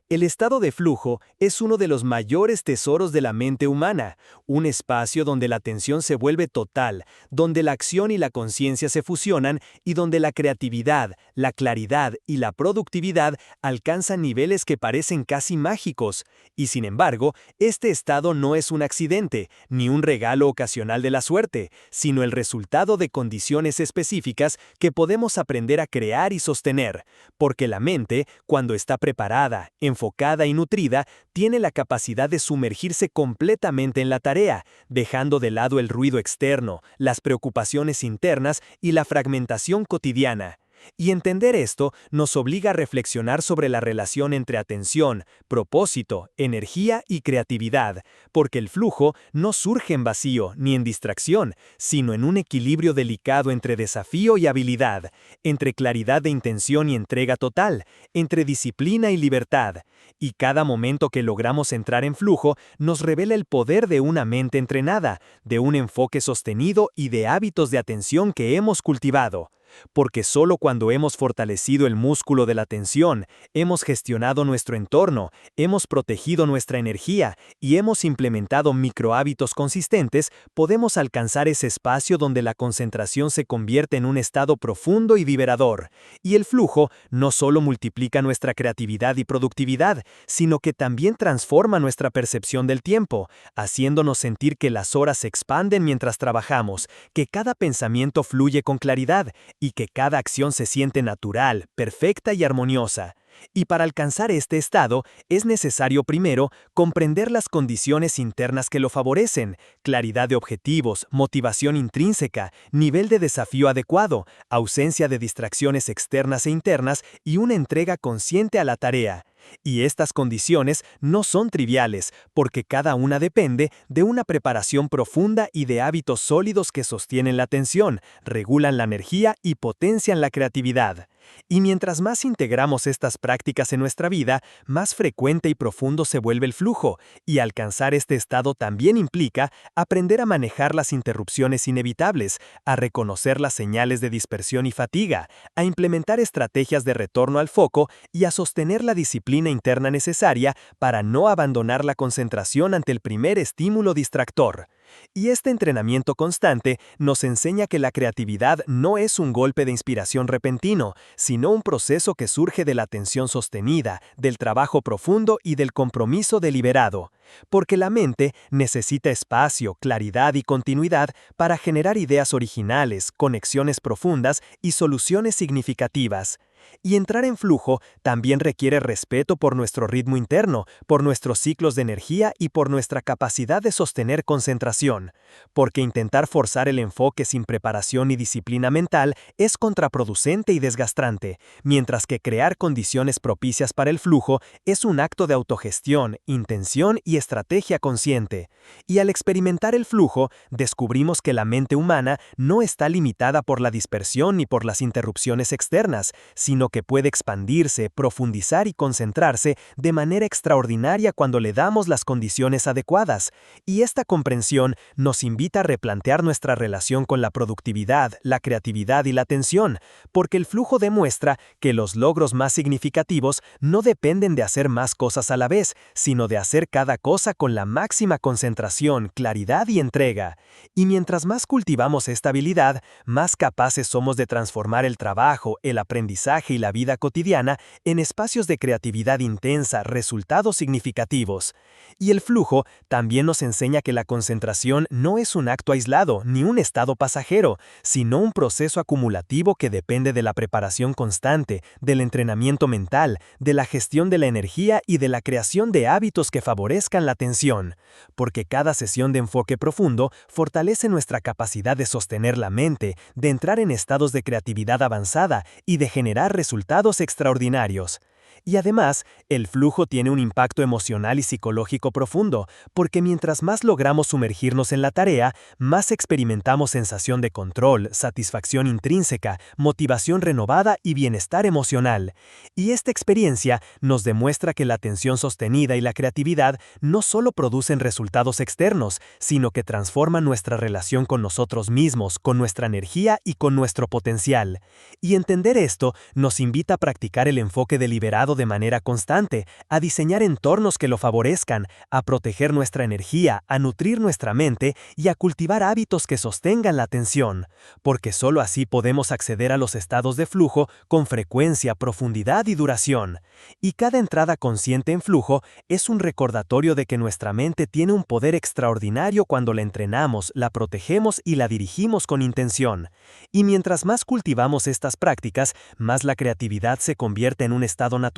S1: El estado de flujo es uno de los mayores tesoros de la mente humana, un espacio donde la atención se vuelve total, donde la acción y la conciencia se fusionan y donde la creatividad, la claridad y la productividad alcanzan niveles que parecen casi mágicos. Y sin embargo, este estado no es un accidente, ni un regalo ocasional de la suerte, sino el resultado de condiciones específicas que podemos aprender a crear y sostener, porque la mente, cuando está preparada, enfocada y nutrida, tiene la capacidad de sumergirse completamente en la tarea, dejando de lado el ruido externo, las preocupaciones internas y la fragmentación cotidiana. Y entender esto nos obliga a reflexionar sobre la relación entre atención, propósito, energía y creatividad, porque el flujo no surge en vacío ni en distracción, sino en un equilibrio delicado entre desafío y habilidad, entre claridad de intención y entrega total, entre disciplina y libertad. Y cada momento que logramos entrar en flujo nos revela el poder de una mente entrenada, de un enfoque sostenido y de hábitos de atención que hemos cultivado. Porque solo cuando hemos fortalecido el músculo de la atención, hemos gestionado nuestro entorno, hemos protegido nuestra energía y hemos implementado microhábitos consistentes, podemos alcanzar ese espacio donde la concentración se convierte en un estado profundo y liberador. Y el flujo no solo multiplica nuestra creatividad y productividad, sino que también transforma nuestra percepción del tiempo, haciéndonos sentir que las horas se expanden mientras trabajamos, que cada pensamiento fluye con claridad, y que cada acción se siente natural, perfecta y armoniosa. Y para alcanzar este estado, es necesario primero comprender las condiciones internas que lo favorecen, claridad de objetivos, motivación intrínseca, nivel de desafío adecuado, ausencia de distracciones externas e internas y una entrega consciente a la tarea. Y estas condiciones no son triviales, porque cada una depende de una preparación profunda y de hábitos sólidos que sostienen la atención, regulan la energía y potencian la creatividad. Y mientras más integramos estas prácticas en nuestra vida, más frecuente y profundo se vuelve el flujo, y alcanzar este estado también implica aprender a manejar las interrupciones inevitables, a reconocer las señales de dispersión y fatiga, a implementar estrategias de retorno al foco y a sostener la disciplina interna necesaria para no abandonar la concentración ante el primer estímulo distractor. Y este entrenamiento constante nos enseña que la creatividad no es un golpe de inspiración repentino, sino un proceso que surge de la atención sostenida, del trabajo profundo y del compromiso deliberado. Porque la mente necesita espacio, claridad y continuidad para generar ideas originales, conexiones profundas y soluciones significativas. Y entrar en flujo también requiere respeto por nuestro ritmo interno, por nuestros ciclos de energía y por nuestra capacidad de sostener concentración. Porque intentar forzar el enfoque sin preparación y disciplina mental es contraproducente y desgastante, mientras que crear condiciones propicias para el flujo es un acto de autogestión, intención y estrategia consciente. Y al experimentar el flujo, descubrimos que la mente humana no está limitada por la dispersión ni por las interrupciones externas, sino que puede expandirse, profundizar y concentrarse de manera extraordinaria cuando le damos las condiciones adecuadas. Y esta comprensión nos invita a replantear nuestra relación con la productividad, la creatividad y la atención, porque el flujo demuestra que los logros más significativos no dependen de hacer más cosas a la vez, sino de hacer cada cosa con la máxima concentración, claridad y entrega. Y mientras más cultivamos esta habilidad, más capaces somos de transformar el trabajo, el aprendizaje
S3: aprendizaje y la vida cotidiana en espacios de creatividad intensa, resultados significativos. Y el flujo también nos enseña que la concentración no es un acto aislado ni un estado pasajero, sino un proceso acumulativo que depende de la preparación constante, del entrenamiento mental, de la gestión de la energía y de la creación de hábitos que favorezcan la atención. Porque cada sesión de enfoque profundo fortalece nuestra capacidad de sostener la mente, de entrar en estados de creatividad avanzada y de generar resultados extraordinarios. Y además, el flujo tiene un impacto emocional y psicológico profundo, porque mientras más logramos sumergirnos en la tarea, más experimentamos sensación de control, satisfacción intrínseca, motivación renovada y bienestar emocional. Y esta experiencia nos demuestra que la atención sostenida y la creatividad no solo producen resultados externos, sino que transforman nuestra relación con nosotros mismos, con nuestra energía y con nuestro potencial. Y entender esto nos invita a practicar el enfoque deliberado de manera constante, a diseñar entornos que lo favorezcan, a proteger nuestra energía, a nutrir nuestra mente y a cultivar hábitos que sostengan la atención, porque solo así podemos acceder a los estados de flujo con frecuencia, profundidad y duración. Y cada entrada consciente en flujo es un recordatorio de que nuestra mente tiene un poder extraordinario cuando la entrenamos, la protegemos y la dirigimos con intención. Y mientras más cultivamos estas prácticas, más la creatividad se convierte en un estado natural,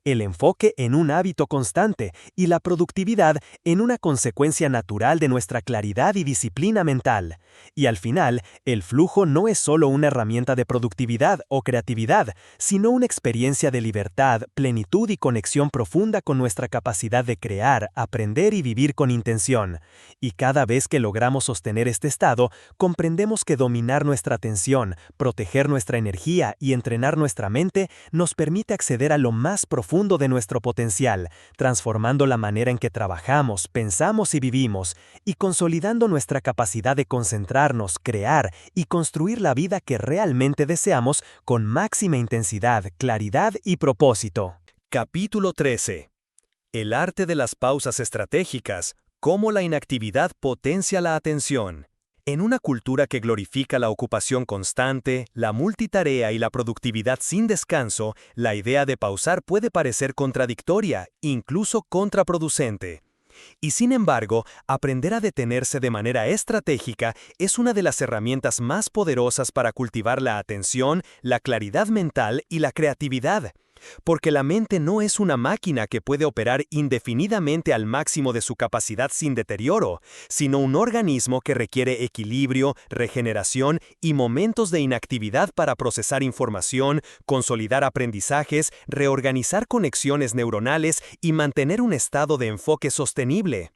S3: el enfoque en un hábito constante y la productividad en una consecuencia natural de nuestra claridad y disciplina mental. Y al final, el flujo no es solo una herramienta de productividad o creatividad, sino una experiencia de libertad, plenitud y conexión profunda con nuestra capacidad de crear, aprender y vivir con intención. Y cada vez que logramos sostener este estado, comprendemos que dominar nuestra atención, proteger nuestra energía y entrenar nuestra mente nos permite acceder a lo más profundo de nuestro potencial, transformando la manera en que trabajamos, pensamos y vivimos, y consolidando nuestra capacidad de concentrarnos, crear y construir la vida que realmente deseamos con máxima intensidad, claridad y propósito.
S2: Capítulo 13. El arte de las pausas estratégicas, cómo la inactividad potencia la atención. En una cultura que glorifica la ocupación constante, la multitarea y la productividad sin descanso, la idea de pausar puede parecer contradictoria, incluso contraproducente. Y sin embargo, aprender a detenerse de manera estratégica es una de las herramientas más poderosas para cultivar la atención, la claridad mental y la creatividad. Porque la mente no es una máquina que puede operar indefinidamente al máximo de su capacidad sin deterioro, sino un organismo que requiere equilibrio, regeneración y momentos de inactividad para procesar información, consolidar aprendizajes, reorganizar conexiones neuronales y mantener un estado de enfoque sostenible.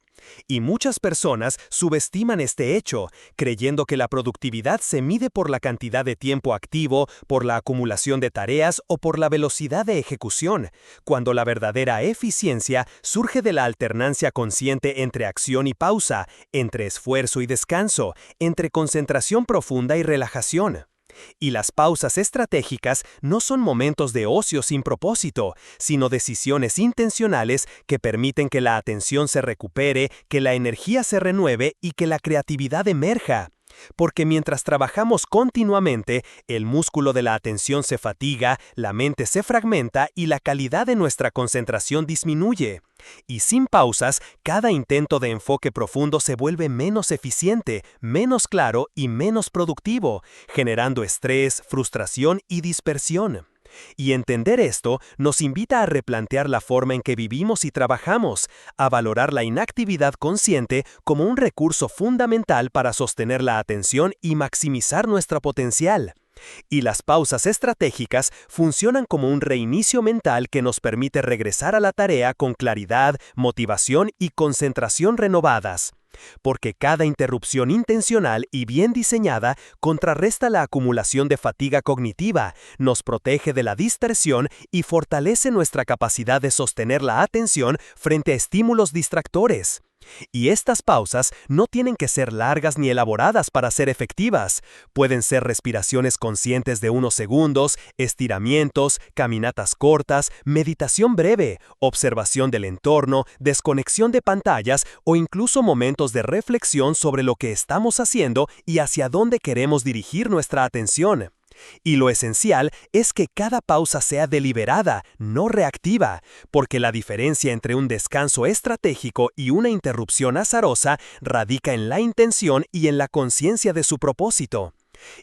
S2: Y muchas personas subestiman este hecho, creyendo que la productividad se mide por la cantidad de tiempo activo, por la acumulación de tareas o por la velocidad de ejecución, cuando la verdadera eficiencia surge de la alternancia consciente entre acción y pausa, entre esfuerzo y descanso, entre concentración profunda y relajación. Y las pausas estratégicas no son momentos de ocio sin propósito, sino decisiones intencionales que permiten que la atención se recupere, que la energía se renueve y que la creatividad emerja. Porque mientras trabajamos continuamente, el músculo de la atención se fatiga, la mente se fragmenta y la calidad de nuestra concentración disminuye. Y sin pausas, cada intento de enfoque profundo se vuelve menos eficiente, menos claro y menos productivo, generando estrés, frustración y dispersión. Y entender esto nos invita a replantear la forma en que vivimos y trabajamos, a valorar la inactividad consciente como un recurso fundamental para sostener la atención y maximizar nuestro potencial. Y las pausas estratégicas funcionan como un reinicio mental que nos permite regresar a la tarea con claridad, motivación y concentración renovadas. Porque cada interrupción intencional y bien diseñada contrarresta la acumulación de fatiga cognitiva, nos protege de la dispersión y fortalece nuestra capacidad de sostener la atención frente a estímulos distractores. Y estas pausas no tienen que ser largas ni elaboradas para ser efectivas. Pueden ser respiraciones conscientes de unos segundos, estiramientos, caminatas cortas, meditación breve, observación del entorno, desconexión de pantallas o incluso momentos de reflexión sobre lo que estamos haciendo y hacia dónde queremos dirigir nuestra atención.
S3: Y lo esencial es que cada pausa sea deliberada, no reactiva, porque la diferencia entre un descanso estratégico y una interrupción azarosa radica en la intención y en la conciencia de su propósito.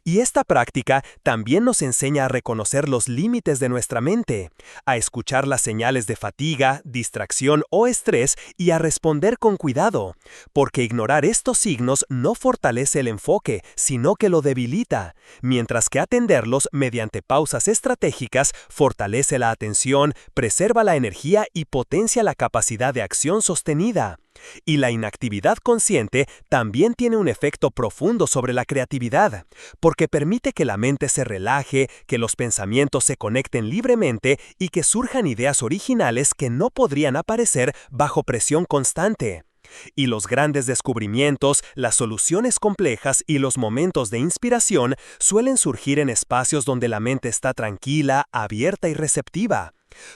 S3: Y esta práctica también nos enseña a reconocer los límites de nuestra mente, a escuchar las señales de fatiga, distracción o estrés y a responder con cuidado, porque ignorar estos signos no fortalece el enfoque, sino que lo debilita, mientras que atenderlos mediante pausas estratégicas fortalece la atención, preserva la energía y potencia la capacidad de acción sostenida. Y la inactividad consciente también tiene un efecto profundo sobre la creatividad, porque permite que la mente se relaje, que los pensamientos se conecten libremente y que surjan ideas originales que no podrían aparecer bajo presión constante. Y los grandes descubrimientos, las soluciones complejas y los momentos de inspiración suelen surgir en espacios donde la mente está tranquila, abierta y receptiva.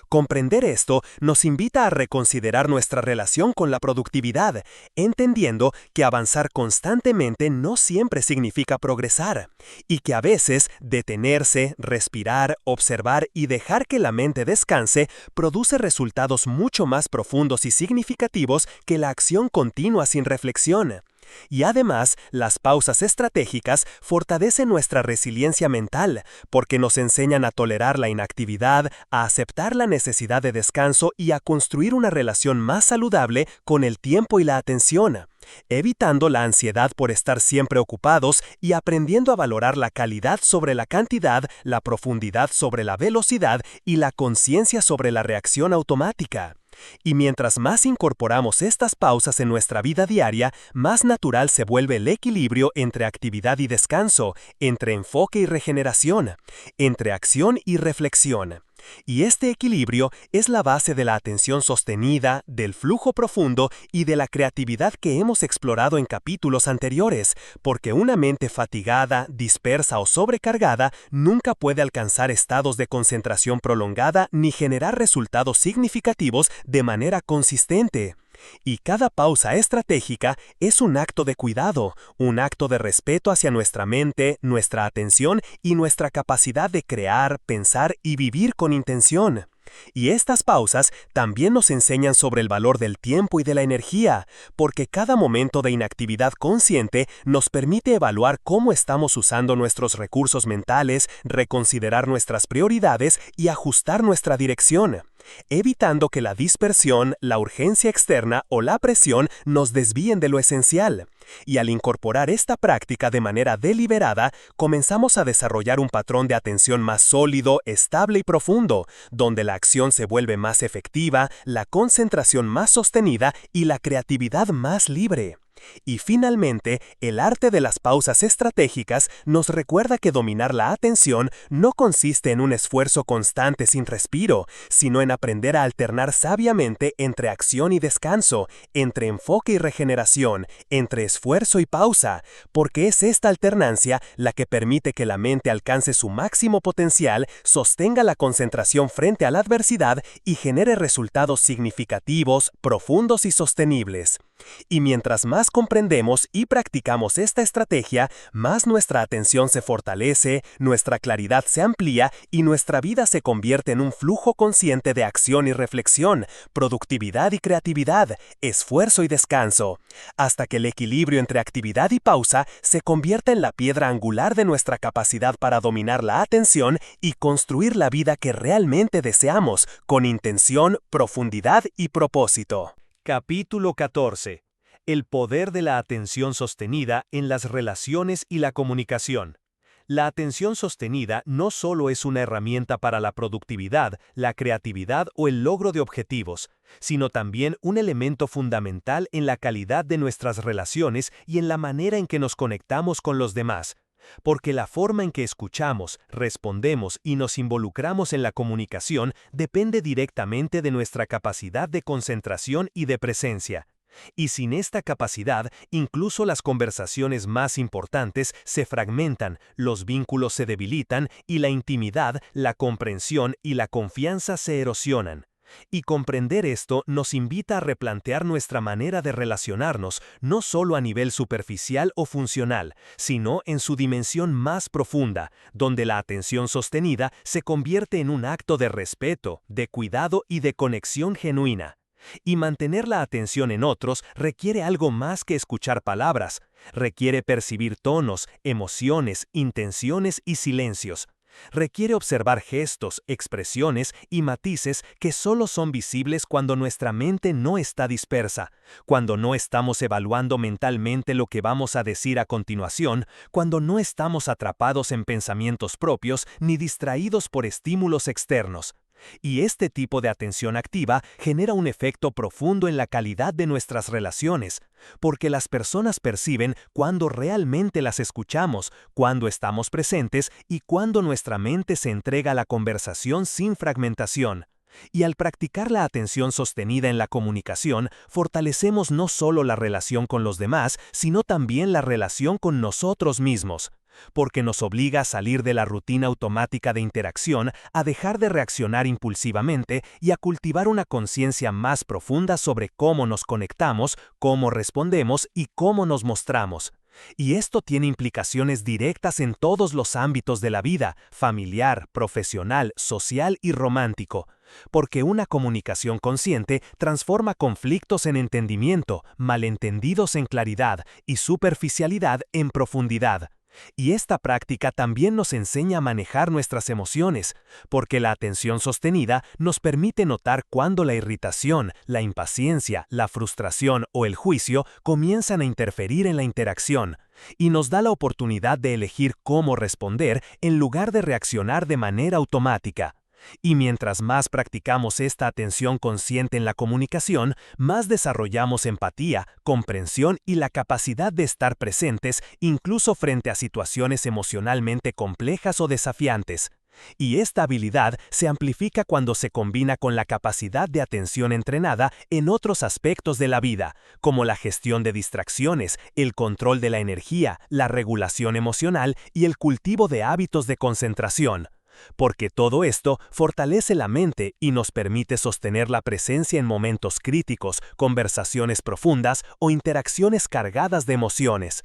S3: Comprender esto nos invita a reconsiderar nuestra relación con la productividad, entendiendo que avanzar constantemente no siempre significa progresar, y que a veces detenerse, respirar, observar y dejar que la mente descanse produce resultados mucho más profundos y significativos que la acción continua sin reflexión. Y además, las pausas estratégicas fortalecen nuestra resiliencia mental, porque nos enseñan a tolerar la inactividad, a aceptar la necesidad de descanso y a construir una relación más saludable con el tiempo y la atención, evitando la ansiedad por estar siempre ocupados y aprendiendo a valorar la calidad sobre la cantidad, la profundidad sobre la velocidad y la conciencia sobre la reacción automática. Y mientras más incorporamos estas pausas en nuestra vida diaria, más natural se vuelve el equilibrio entre actividad y descanso, entre enfoque y regeneración, entre acción y reflexión. Y este equilibrio es la base de la atención sostenida, del flujo profundo y de la creatividad que hemos explorado en capítulos anteriores, porque una mente fatigada, dispersa o sobrecargada nunca puede alcanzar estados de concentración prolongada ni generar resultados significativos de manera consistente. Y cada pausa estratégica es un acto de cuidado, un acto de respeto hacia nuestra mente, nuestra atención y nuestra capacidad de crear, pensar y vivir con intención. Y estas pausas también nos enseñan sobre el valor del tiempo y de la energía, porque cada momento de inactividad consciente nos permite evaluar cómo estamos usando nuestros recursos mentales, reconsiderar nuestras prioridades y ajustar nuestra dirección, evitando que la dispersión, la urgencia externa o la presión nos desvíen de lo esencial. Y al incorporar esta práctica de manera deliberada, comenzamos a desarrollar un patrón de atención más sólido, estable y profundo, donde la acción se vuelve más efectiva, la concentración más sostenida y la creatividad más libre. Y finalmente, el arte de las pausas estratégicas nos recuerda que dominar la atención no consiste en un esfuerzo constante sin respiro, sino en aprender a alternar sabiamente entre acción y descanso, entre enfoque y regeneración, entre esfuerzo y pausa, porque es esta alternancia la que permite que la mente alcance su máximo potencial, sostenga la concentración frente a la adversidad y genere resultados significativos, profundos y sostenibles. Y mientras más comprendemos y practicamos esta estrategia, más nuestra atención se fortalece, nuestra claridad se amplía y nuestra vida se convierte en un flujo consciente de acción y reflexión, productividad y creatividad, esfuerzo y descanso, hasta que el equilibrio entre actividad y pausa se convierta en la piedra angular de nuestra capacidad para dominar la atención y construir la vida que realmente deseamos, con intención, profundidad y propósito.
S2: Capítulo 14. El poder de la atención sostenida en las relaciones y la comunicación. La atención sostenida no solo es una herramienta para la productividad, la creatividad o el logro de objetivos, sino también un elemento fundamental en la calidad de nuestras relaciones y en la manera en que nos conectamos con los demás. Porque la forma en que escuchamos, respondemos y nos involucramos en la comunicación depende directamente de nuestra capacidad de concentración y de presencia. Y sin esta capacidad, incluso las conversaciones más importantes se fragmentan, los vínculos se debilitan y la intimidad, la comprensión y la confianza se erosionan.
S1: Y comprender esto nos invita a replantear nuestra manera de relacionarnos, no solo a nivel superficial o funcional, sino en su dimensión más profunda, donde la atención sostenida se convierte en un acto de respeto, de cuidado y de conexión genuina. Y mantener la atención en otros requiere algo más que escuchar palabras, requiere percibir tonos, emociones, intenciones y silencios. Requiere observar gestos, expresiones y matices que solo son visibles cuando nuestra mente no está dispersa, cuando no estamos evaluando mentalmente lo que vamos a decir a continuación, cuando no estamos atrapados en pensamientos propios ni distraídos por estímulos externos. Y este tipo de atención activa genera un efecto profundo en la calidad de nuestras relaciones, porque las personas perciben cuando realmente las escuchamos, cuando estamos presentes y cuando nuestra mente se entrega a la conversación sin fragmentación. Y al practicar la atención sostenida en la comunicación, fortalecemos no solo la relación con los demás, sino también la relación con nosotros mismos. Porque nos obliga a salir de la rutina automática de interacción, a dejar de reaccionar impulsivamente y a cultivar una conciencia más profunda sobre cómo nos conectamos, cómo respondemos y cómo nos mostramos. Y esto tiene implicaciones directas en todos los ámbitos de la vida, familiar, profesional, social y romántico. Porque una comunicación consciente transforma conflictos en entendimiento, malentendidos en claridad y superficialidad en profundidad. Y esta práctica también nos enseña a manejar nuestras emociones, porque la atención sostenida nos permite notar cuándo la irritación, la impaciencia, la frustración o el juicio comienzan a interferir en la interacción, y nos da la oportunidad de elegir cómo responder en lugar de reaccionar de manera automática. Y mientras más practicamos esta atención consciente en la comunicación, más desarrollamos empatía, comprensión y la capacidad de estar presentes incluso frente a situaciones emocionalmente complejas o desafiantes. Y esta habilidad se amplifica cuando se combina con la capacidad de atención entrenada en otros aspectos de la vida, como la gestión de distracciones, el control de la energía, la regulación emocional y el cultivo de hábitos de concentración. Porque todo esto fortalece la mente y nos permite sostener la presencia en momentos críticos, conversaciones profundas o interacciones cargadas de emociones.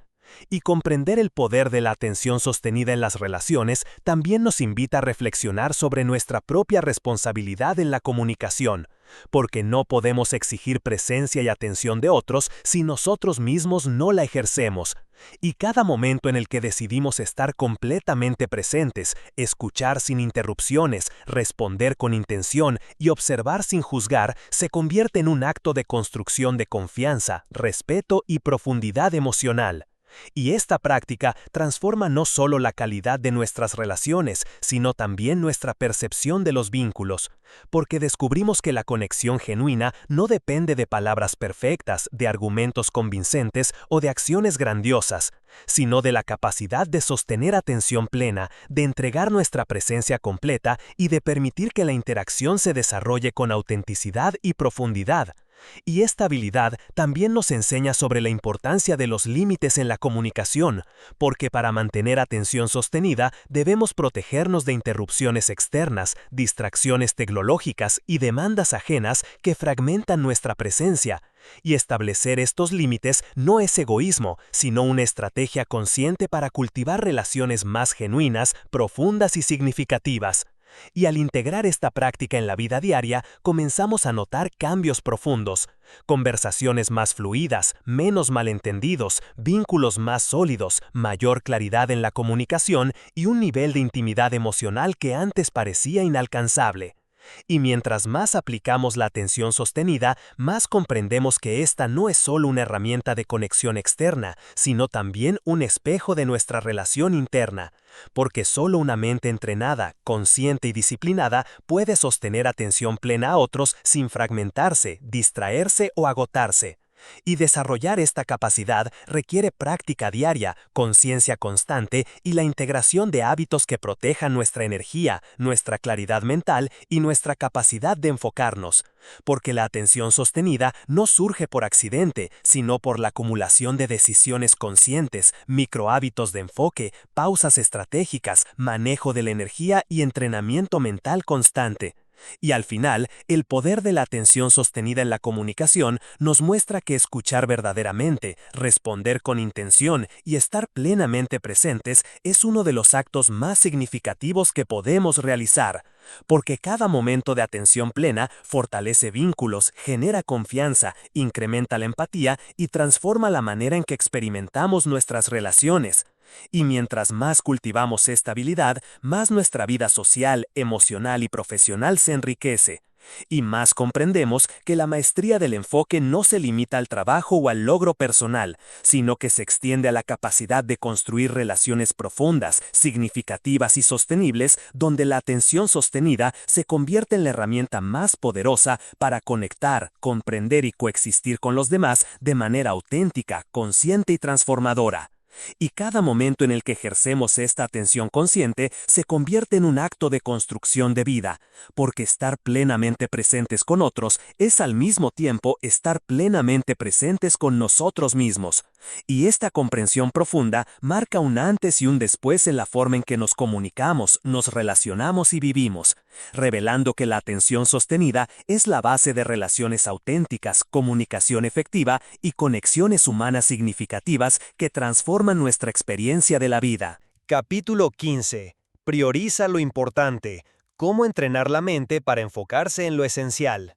S1: Y comprender el poder de la atención sostenida en las relaciones también nos invita a reflexionar sobre nuestra propia responsabilidad en la comunicación, porque no podemos exigir presencia y atención de otros si nosotros mismos no la ejercemos. Y cada momento en el que decidimos estar completamente presentes, escuchar sin interrupciones, responder con intención y observar sin juzgar, se convierte en un acto de construcción de confianza, respeto y profundidad emocional. Y esta práctica transforma no solo la calidad de nuestras relaciones, sino también nuestra percepción de los vínculos, porque descubrimos que la conexión genuina no depende de palabras perfectas, de argumentos convincentes o de acciones grandiosas, sino de la capacidad de sostener atención plena, de entregar nuestra presencia completa y de permitir que la interacción se desarrolle con autenticidad y profundidad. Y esta habilidad también nos enseña sobre la importancia de los límites en la comunicación, porque para mantener atención sostenida debemos protegernos de interrupciones externas, distracciones tecnológicas y demandas ajenas que fragmentan nuestra presencia. Y establecer estos límites no es egoísmo, sino una estrategia consciente para cultivar relaciones más genuinas, profundas y significativas. Y al integrar esta práctica en la vida diaria, comenzamos a notar cambios profundos, conversaciones más fluidas, menos malentendidos, vínculos más sólidos, mayor claridad en la comunicación y un nivel de intimidad emocional que antes parecía inalcanzable. Y mientras más aplicamos la atención sostenida, más comprendemos que esta no es solo una herramienta de conexión externa, sino también un espejo de nuestra relación interna. Porque solo una mente entrenada, consciente y disciplinada puede sostener atención plena a otros sin fragmentarse, distraerse o agotarse. Y desarrollar esta capacidad requiere práctica diaria, conciencia constante y la integración de hábitos que protejan nuestra energía, nuestra claridad mental y nuestra capacidad de enfocarnos. Porque la atención sostenida no surge por accidente, sino por la acumulación de decisiones conscientes, microhábitos de enfoque, pausas estratégicas, manejo de la energía y entrenamiento mental constante.
S3: Y al final, el poder de la atención sostenida en la comunicación nos muestra que escuchar verdaderamente, responder con intención y estar plenamente presentes es uno de los actos más significativos que podemos realizar, porque cada momento de atención plena fortalece vínculos, genera confianza, incrementa la empatía y transforma la manera en que experimentamos nuestras relaciones. Y mientras más cultivamos esta habilidad, más nuestra vida social, emocional y profesional se enriquece. Y más comprendemos que la maestría del enfoque no se limita al trabajo o al logro personal, sino que se extiende a la capacidad de construir relaciones profundas, significativas y sostenibles, donde la atención sostenida se convierte en la herramienta más poderosa para conectar, comprender y coexistir con los demás de manera auténtica, consciente y transformadora. Y cada momento en el que ejercemos esta atención consciente se convierte en un acto de construcción de vida, porque estar plenamente presentes con otros es al mismo tiempo estar plenamente presentes con nosotros mismos. Y esta comprensión profunda marca un antes y un después en la forma en que nos comunicamos, nos relacionamos y vivimos, revelando que la atención sostenida es la base de relaciones auténticas, comunicación efectiva y conexiones humanas significativas que transforman nuestra experiencia de la vida.
S1: Capítulo 15. Prioriza lo importante. ¿Cómo entrenar la mente para enfocarse en lo esencial?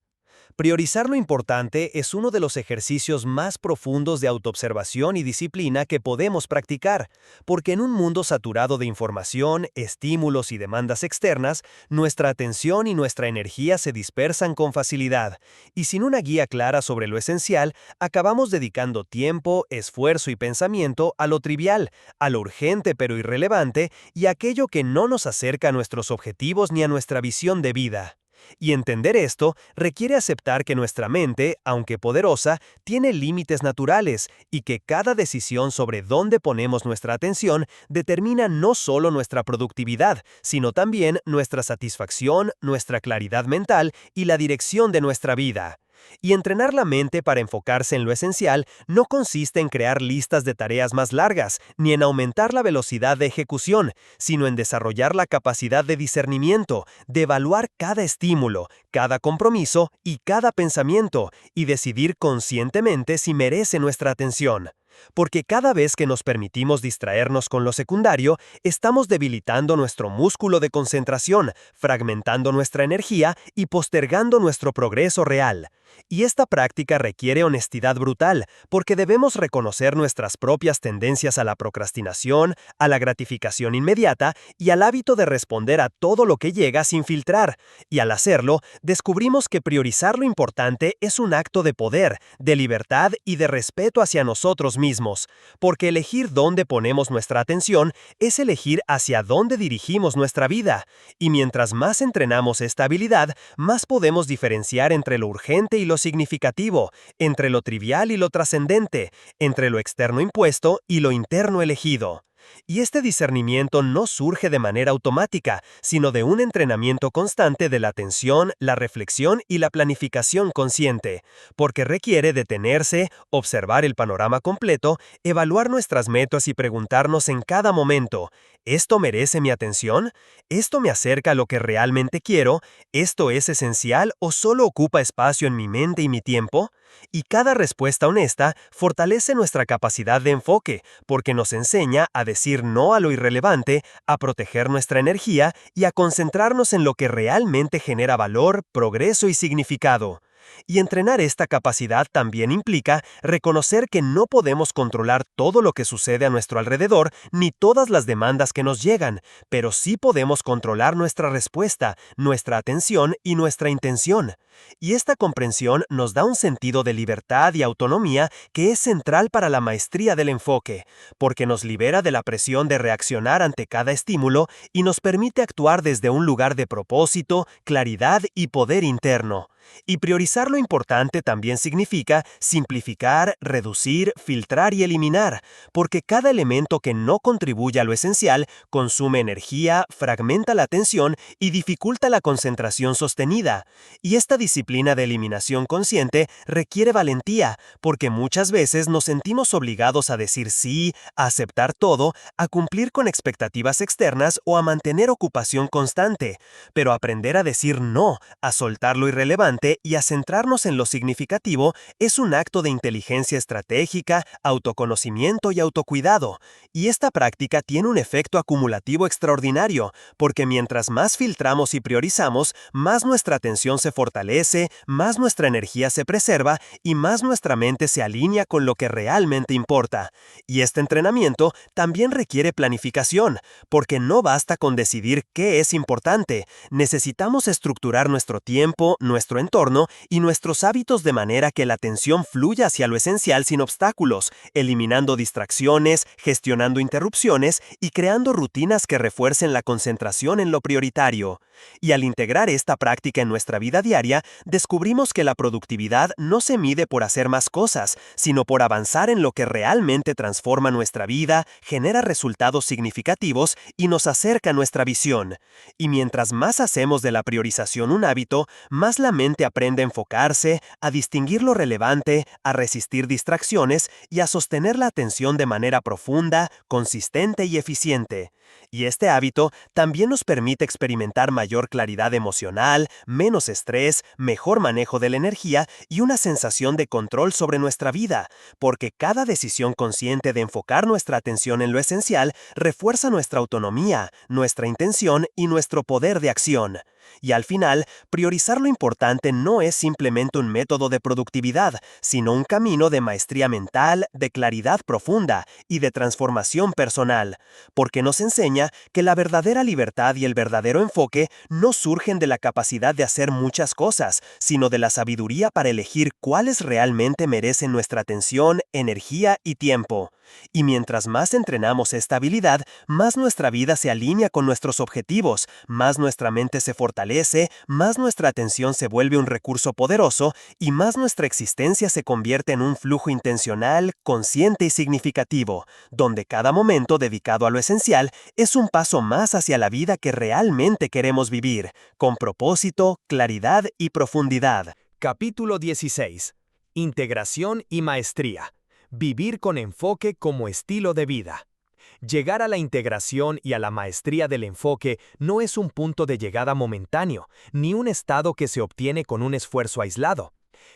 S1: Priorizar lo importante es uno de los ejercicios más profundos de autoobservación y disciplina que podemos practicar, porque en un mundo saturado de información, estímulos y demandas externas, nuestra atención y nuestra energía se dispersan con facilidad, y sin una guía clara sobre lo esencial, acabamos dedicando tiempo, esfuerzo y pensamiento a lo trivial, a lo urgente pero irrelevante y a aquello que no nos acerca a nuestros objetivos ni a nuestra visión de vida. Y entender esto requiere aceptar que nuestra mente, aunque poderosa, tiene límites naturales y que cada decisión sobre dónde ponemos nuestra atención determina no solo nuestra productividad, sino también nuestra satisfacción, nuestra claridad mental y la dirección de nuestra vida. Y entrenar la mente para enfocarse en lo esencial no consiste en crear listas de tareas más largas, ni en aumentar la velocidad de ejecución, sino en desarrollar la capacidad de discernimiento, de evaluar cada estímulo, cada compromiso y cada pensamiento, y decidir conscientemente si merece nuestra atención. Porque cada vez que nos permitimos distraernos con lo secundario, estamos debilitando nuestro músculo de concentración, fragmentando nuestra energía y postergando nuestro progreso real. Y esta práctica requiere honestidad brutal, porque debemos reconocer nuestras propias tendencias a la procrastinación, a la gratificación inmediata y al hábito de responder a todo lo que llega sin filtrar. Y al hacerlo, descubrimos que priorizar lo importante es un acto de poder, de libertad y de respeto hacia nosotros mismos, porque elegir dónde ponemos nuestra atención es elegir hacia dónde dirigimos nuestra vida. Y mientras más entrenamos esta habilidad, más podemos diferenciar entre lo urgente y lo significativo, entre lo trivial y lo trascendente, entre lo externo impuesto y lo interno elegido. Y este discernimiento no surge de manera automática, sino de un entrenamiento constante de la atención, la reflexión y la planificación consciente, porque requiere detenerse, observar el panorama completo, evaluar nuestras metas y preguntarnos en cada momento: ¿esto merece mi atención? ¿Esto me acerca a lo que realmente quiero? ¿Esto es esencial o solo ocupa espacio en mi mente y mi tiempo? Y cada respuesta honesta fortalece nuestra capacidad de enfoque, porque nos enseña a decir no a lo irrelevante, a proteger nuestra energía y a concentrarnos en lo que realmente genera valor, progreso y significado. Y entrenar esta capacidad también implica reconocer que no podemos controlar todo lo que sucede a nuestro alrededor ni todas las demandas que nos llegan, pero sí podemos controlar nuestra respuesta, nuestra atención y nuestra intención. Y esta comprensión nos da un sentido de libertad y autonomía que es central para la maestría del enfoque, porque nos libera de la presión de reaccionar ante cada estímulo y nos permite actuar desde un lugar de propósito, claridad y poder interno.
S3: Y priorizar lo importante también significa simplificar, reducir, filtrar y eliminar, porque cada elemento que no contribuye a lo esencial consume energía, fragmenta la atención y dificulta la concentración sostenida. Y esta disciplina de eliminación consciente requiere valentía, porque muchas veces nos sentimos obligados a decir sí, a aceptar todo, a cumplir con expectativas externas o a mantener ocupación constante. Pero aprender a decir no, a soltar lo irrelevante y a centrarnos en lo significativo es un acto de inteligencia estratégica, autoconocimiento y autocuidado. Y esta práctica tiene un efecto acumulativo extraordinario, porque mientras más filtramos y priorizamos, más nuestra atención se fortalece, más nuestra energía se preserva y más nuestra mente se alinea con lo que realmente importa. Y este entrenamiento también requiere planificación, porque no basta con decidir qué es importante, necesitamos estructurar nuestro tiempo, nuestro entorno y nuestros hábitos de manera que la atención fluya hacia lo esencial sin obstáculos, eliminando distracciones, gestionando interrupciones y creando rutinas que refuercen la concentración en lo prioritario. Y al integrar esta práctica en nuestra vida diaria, descubrimos que la productividad no se mide por hacer más cosas, sino por avanzar en lo que realmente transforma nuestra vida, genera resultados significativos y nos acerca a nuestra visión. Y mientras más hacemos de la priorización un hábito, más la mente aprende a enfocarse, a distinguir lo relevante, a resistir distracciones y a sostener la atención de manera profunda, consistente y eficiente. Y este hábito también nos permite experimentar mayor claridad emocional, menos estrés, mejor manejo de la energía y una sensación de control sobre nuestra vida, porque cada decisión consciente de enfocar nuestra atención en lo esencial refuerza nuestra autonomía, nuestra intención y nuestro poder de acción. Y al final, priorizar lo importante no es simplemente un método de productividad, sino un camino de maestría mental, de claridad profunda y de transformación personal, porque nos enseña que la verdadera libertad y el verdadero enfoque no surgen de la capacidad de hacer muchas cosas, sino de la sabiduría para elegir cuáles realmente merecen nuestra atención, energía y tiempo. Y mientras más entrenamos esta habilidad, más nuestra vida se alinea con nuestros objetivos, más nuestra mente se fortalece, más nuestra atención se vuelve un recurso poderoso y más nuestra existencia se convierte en un flujo intencional, consciente y significativo, donde cada momento dedicado a lo esencial es un paso más hacia la vida que realmente queremos vivir, con propósito, claridad y profundidad.
S1: Capítulo 16. Integración y maestría. Vivir con enfoque como estilo de vida. Llegar a la integración y a la maestría del enfoque no es un punto de llegada momentáneo, ni un estado que se obtiene con un esfuerzo aislado.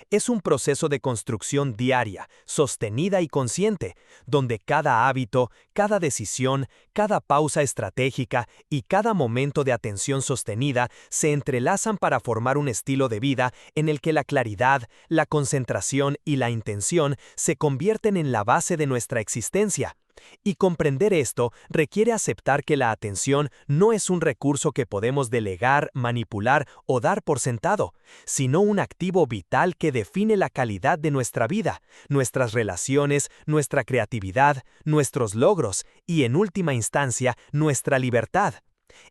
S1: Es un proceso de construcción diaria, sostenida y consciente, donde cada hábito, cada decisión, cada pausa estratégica y cada momento de atención sostenida se entrelazan para formar un estilo de vida en el que la claridad, la concentración y la intención se convierten en la base de nuestra existencia. Y comprender esto requiere aceptar que la atención no es un recurso que podemos delegar, manipular o dar por sentado, sino un activo vital que define la calidad de nuestra vida, nuestras relaciones, nuestra creatividad, nuestros logros y, en última instancia, nuestra libertad.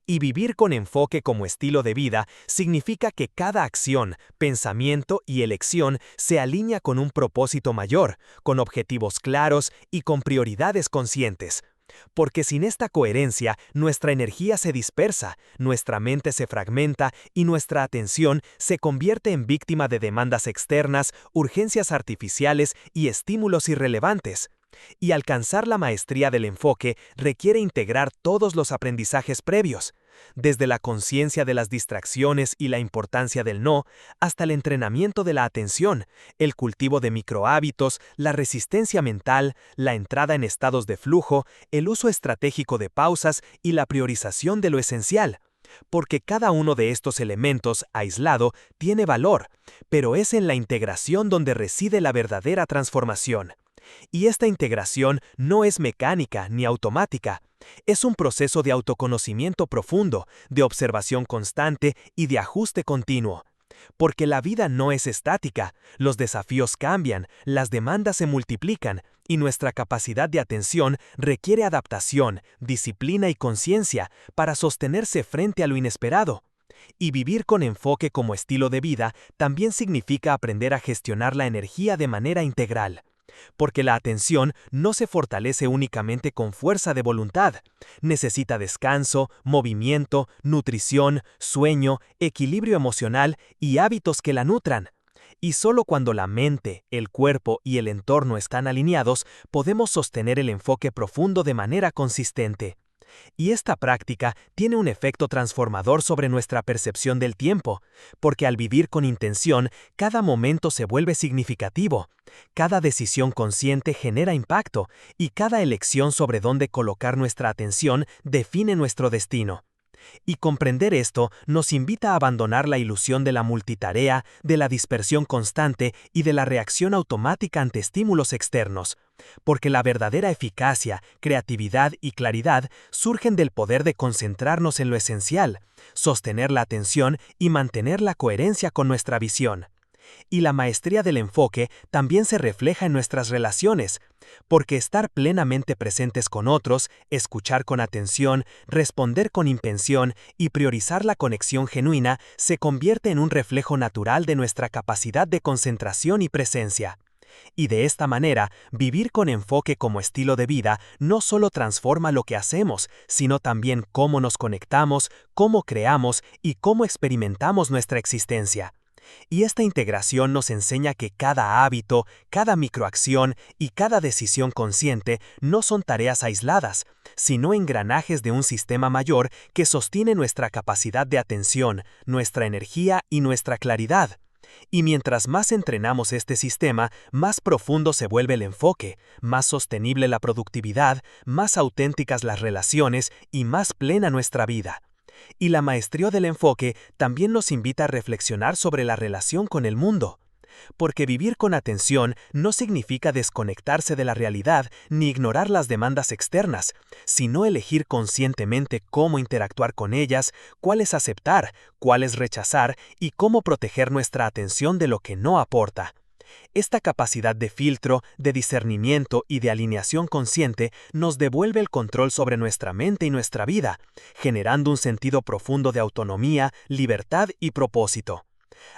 S1: Y vivir con enfoque como estilo de vida significa que cada acción, pensamiento y elección se alinea con un propósito mayor, con objetivos claros y con prioridades conscientes. Porque sin esta coherencia, nuestra energía se dispersa, nuestra mente se fragmenta y nuestra atención se convierte en víctima de demandas externas, urgencias artificiales y estímulos irrelevantes. Y alcanzar la maestría del enfoque requiere integrar todos los aprendizajes previos, desde la conciencia de las distracciones y la importancia del no, hasta el entrenamiento de la atención, el cultivo de microhábitos, la resistencia mental, la entrada en estados de flujo, el uso estratégico de pausas y la priorización de lo esencial. Porque cada uno de estos elementos, aislado, tiene valor, pero es en la integración donde reside la verdadera transformación. Y esta integración no es mecánica ni automática. Es un proceso de autoconocimiento profundo, de observación constante y de ajuste continuo. Porque la vida no es estática, los desafíos cambian, las demandas se multiplican y nuestra capacidad de atención requiere adaptación, disciplina y conciencia para sostenerse frente a lo inesperado.
S3: Y vivir con enfoque como estilo de vida también significa aprender a gestionar la energía de manera integral. Porque la atención no se fortalece únicamente con fuerza de voluntad. Necesita descanso, movimiento, nutrición, sueño, equilibrio emocional y hábitos que la nutran. Y solo cuando la mente, el cuerpo y el entorno están alineados, podemos sostener el enfoque profundo de manera consistente. Y esta práctica tiene un efecto transformador sobre nuestra percepción del tiempo, porque al vivir con intención, cada momento se vuelve significativo, cada decisión consciente genera impacto, y cada elección sobre dónde colocar nuestra atención define nuestro destino. Y comprender esto nos invita a abandonar la ilusión de la multitarea, de la dispersión constante y de la reacción automática ante estímulos externos. Porque la verdadera eficacia, creatividad y claridad surgen del poder de concentrarnos en lo esencial, sostener la atención y mantener la coherencia con nuestra visión. Y la maestría del enfoque también se refleja en nuestras relaciones, porque estar plenamente presentes con otros, escuchar con atención, responder con intención y priorizar la conexión genuina se convierte en un reflejo natural de nuestra capacidad de concentración y presencia. Y de esta manera, vivir con enfoque como estilo de vida no solo transforma lo que hacemos, sino también cómo nos conectamos, cómo creamos y cómo experimentamos nuestra existencia. Y esta integración nos enseña que cada hábito, cada microacción y cada decisión consciente no son tareas aisladas, sino engranajes de un sistema mayor que sostiene nuestra capacidad de atención, nuestra energía y nuestra claridad. Y mientras más entrenamos este sistema, más profundo se vuelve el enfoque, más sostenible la productividad, más auténticas las relaciones y más plena nuestra vida. Y la maestría del enfoque también nos invita a reflexionar sobre la relación con el mundo. Porque vivir con atención no significa desconectarse de la realidad ni ignorar las demandas externas, sino elegir conscientemente cómo interactuar con ellas, cuáles aceptar, cuáles rechazar y cómo proteger nuestra atención de lo que no aporta. Esta capacidad de filtro, de discernimiento y de alineación consciente nos devuelve el control sobre nuestra mente y nuestra vida, generando un sentido profundo de autonomía, libertad y propósito.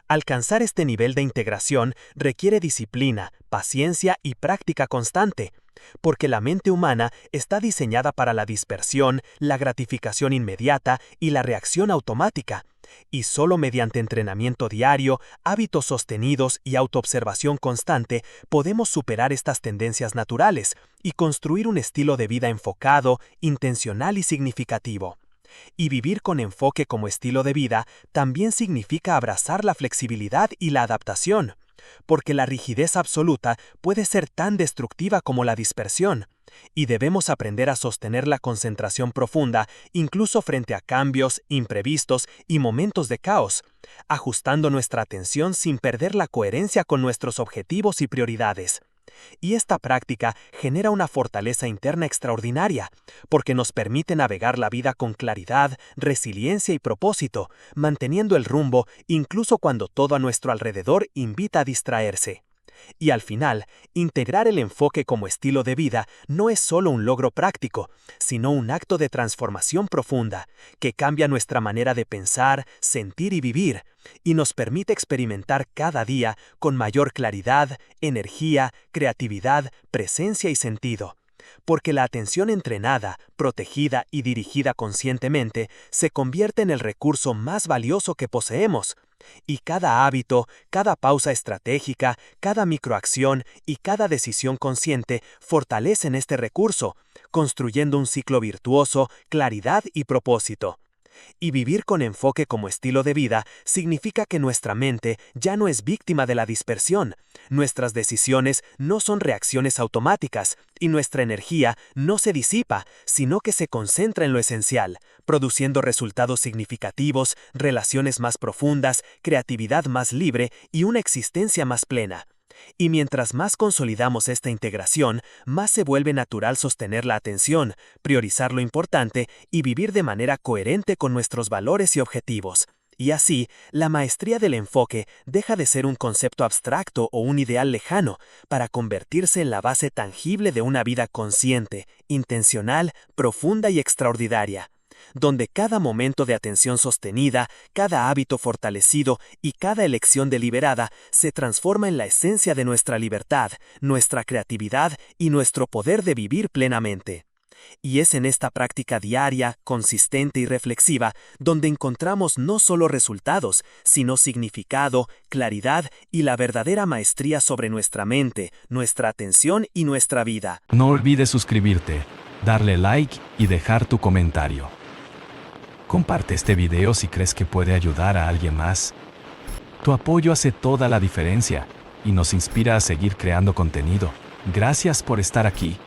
S3: Alcanzar este nivel de integración requiere disciplina, paciencia y práctica constante, porque la mente humana está diseñada para la dispersión, la gratificación inmediata y la reacción automática, y solo mediante entrenamiento diario, hábitos sostenidos y autoobservación constante podemos superar estas tendencias naturales y construir un estilo de vida enfocado, intencional y significativo. Y vivir con enfoque como estilo de vida también significa abrazar la flexibilidad y la adaptación, porque la rigidez absoluta puede ser tan destructiva como la dispersión, y debemos aprender a sostener la concentración profunda incluso frente a cambios, imprevistos y momentos de caos, ajustando nuestra atención sin perder la coherencia con nuestros objetivos y prioridades. Y esta práctica genera una fortaleza interna extraordinaria, porque nos permite navegar la vida con claridad, resiliencia y propósito, manteniendo el rumbo incluso cuando todo a nuestro alrededor invita a distraerse. Y al final, integrar el enfoque como estilo de vida no es solo un logro práctico, sino un acto de transformación profunda, que cambia nuestra manera de pensar, sentir y vivir, y nos permite experimentar cada día con mayor claridad, energía, creatividad, presencia y sentido. Porque la atención entrenada, protegida y dirigida conscientemente se convierte en el recurso más valioso que poseemos. Y cada hábito, cada pausa estratégica, cada microacción y cada decisión consciente fortalecen este recurso, construyendo un ciclo virtuoso, claridad y propósito. Y vivir con enfoque como estilo de vida significa que nuestra mente ya no es víctima de la dispersión, nuestras decisiones no son reacciones automáticas y nuestra energía no se disipa, sino que se concentra en lo esencial, produciendo resultados significativos, relaciones más profundas, creatividad más libre y una existencia más plena. Y mientras más consolidamos esta integración, más se vuelve natural sostener la atención, priorizar lo importante y vivir de manera coherente con nuestros valores y objetivos. Y así, la maestría del enfoque deja de ser un concepto abstracto o un ideal lejano para convertirse en la base tangible de una vida consciente, intencional, profunda y extraordinaria. donde cada momento de atención sostenida, cada hábito fortalecido y cada elección deliberada se transforma en la esencia de nuestra libertad, nuestra creatividad y nuestro poder de vivir plenamente. Y es en esta práctica diaria, consistente y reflexiva donde encontramos no solo resultados, sino significado, claridad y la verdadera maestría sobre nuestra mente, nuestra atención y nuestra vida.
S4: No olvides suscribirte, darle like y dejar tu comentario. Comparte este video si crees que puede ayudar a alguien más. Tu apoyo hace toda la diferencia y nos inspira a seguir creando contenido. Gracias por estar aquí.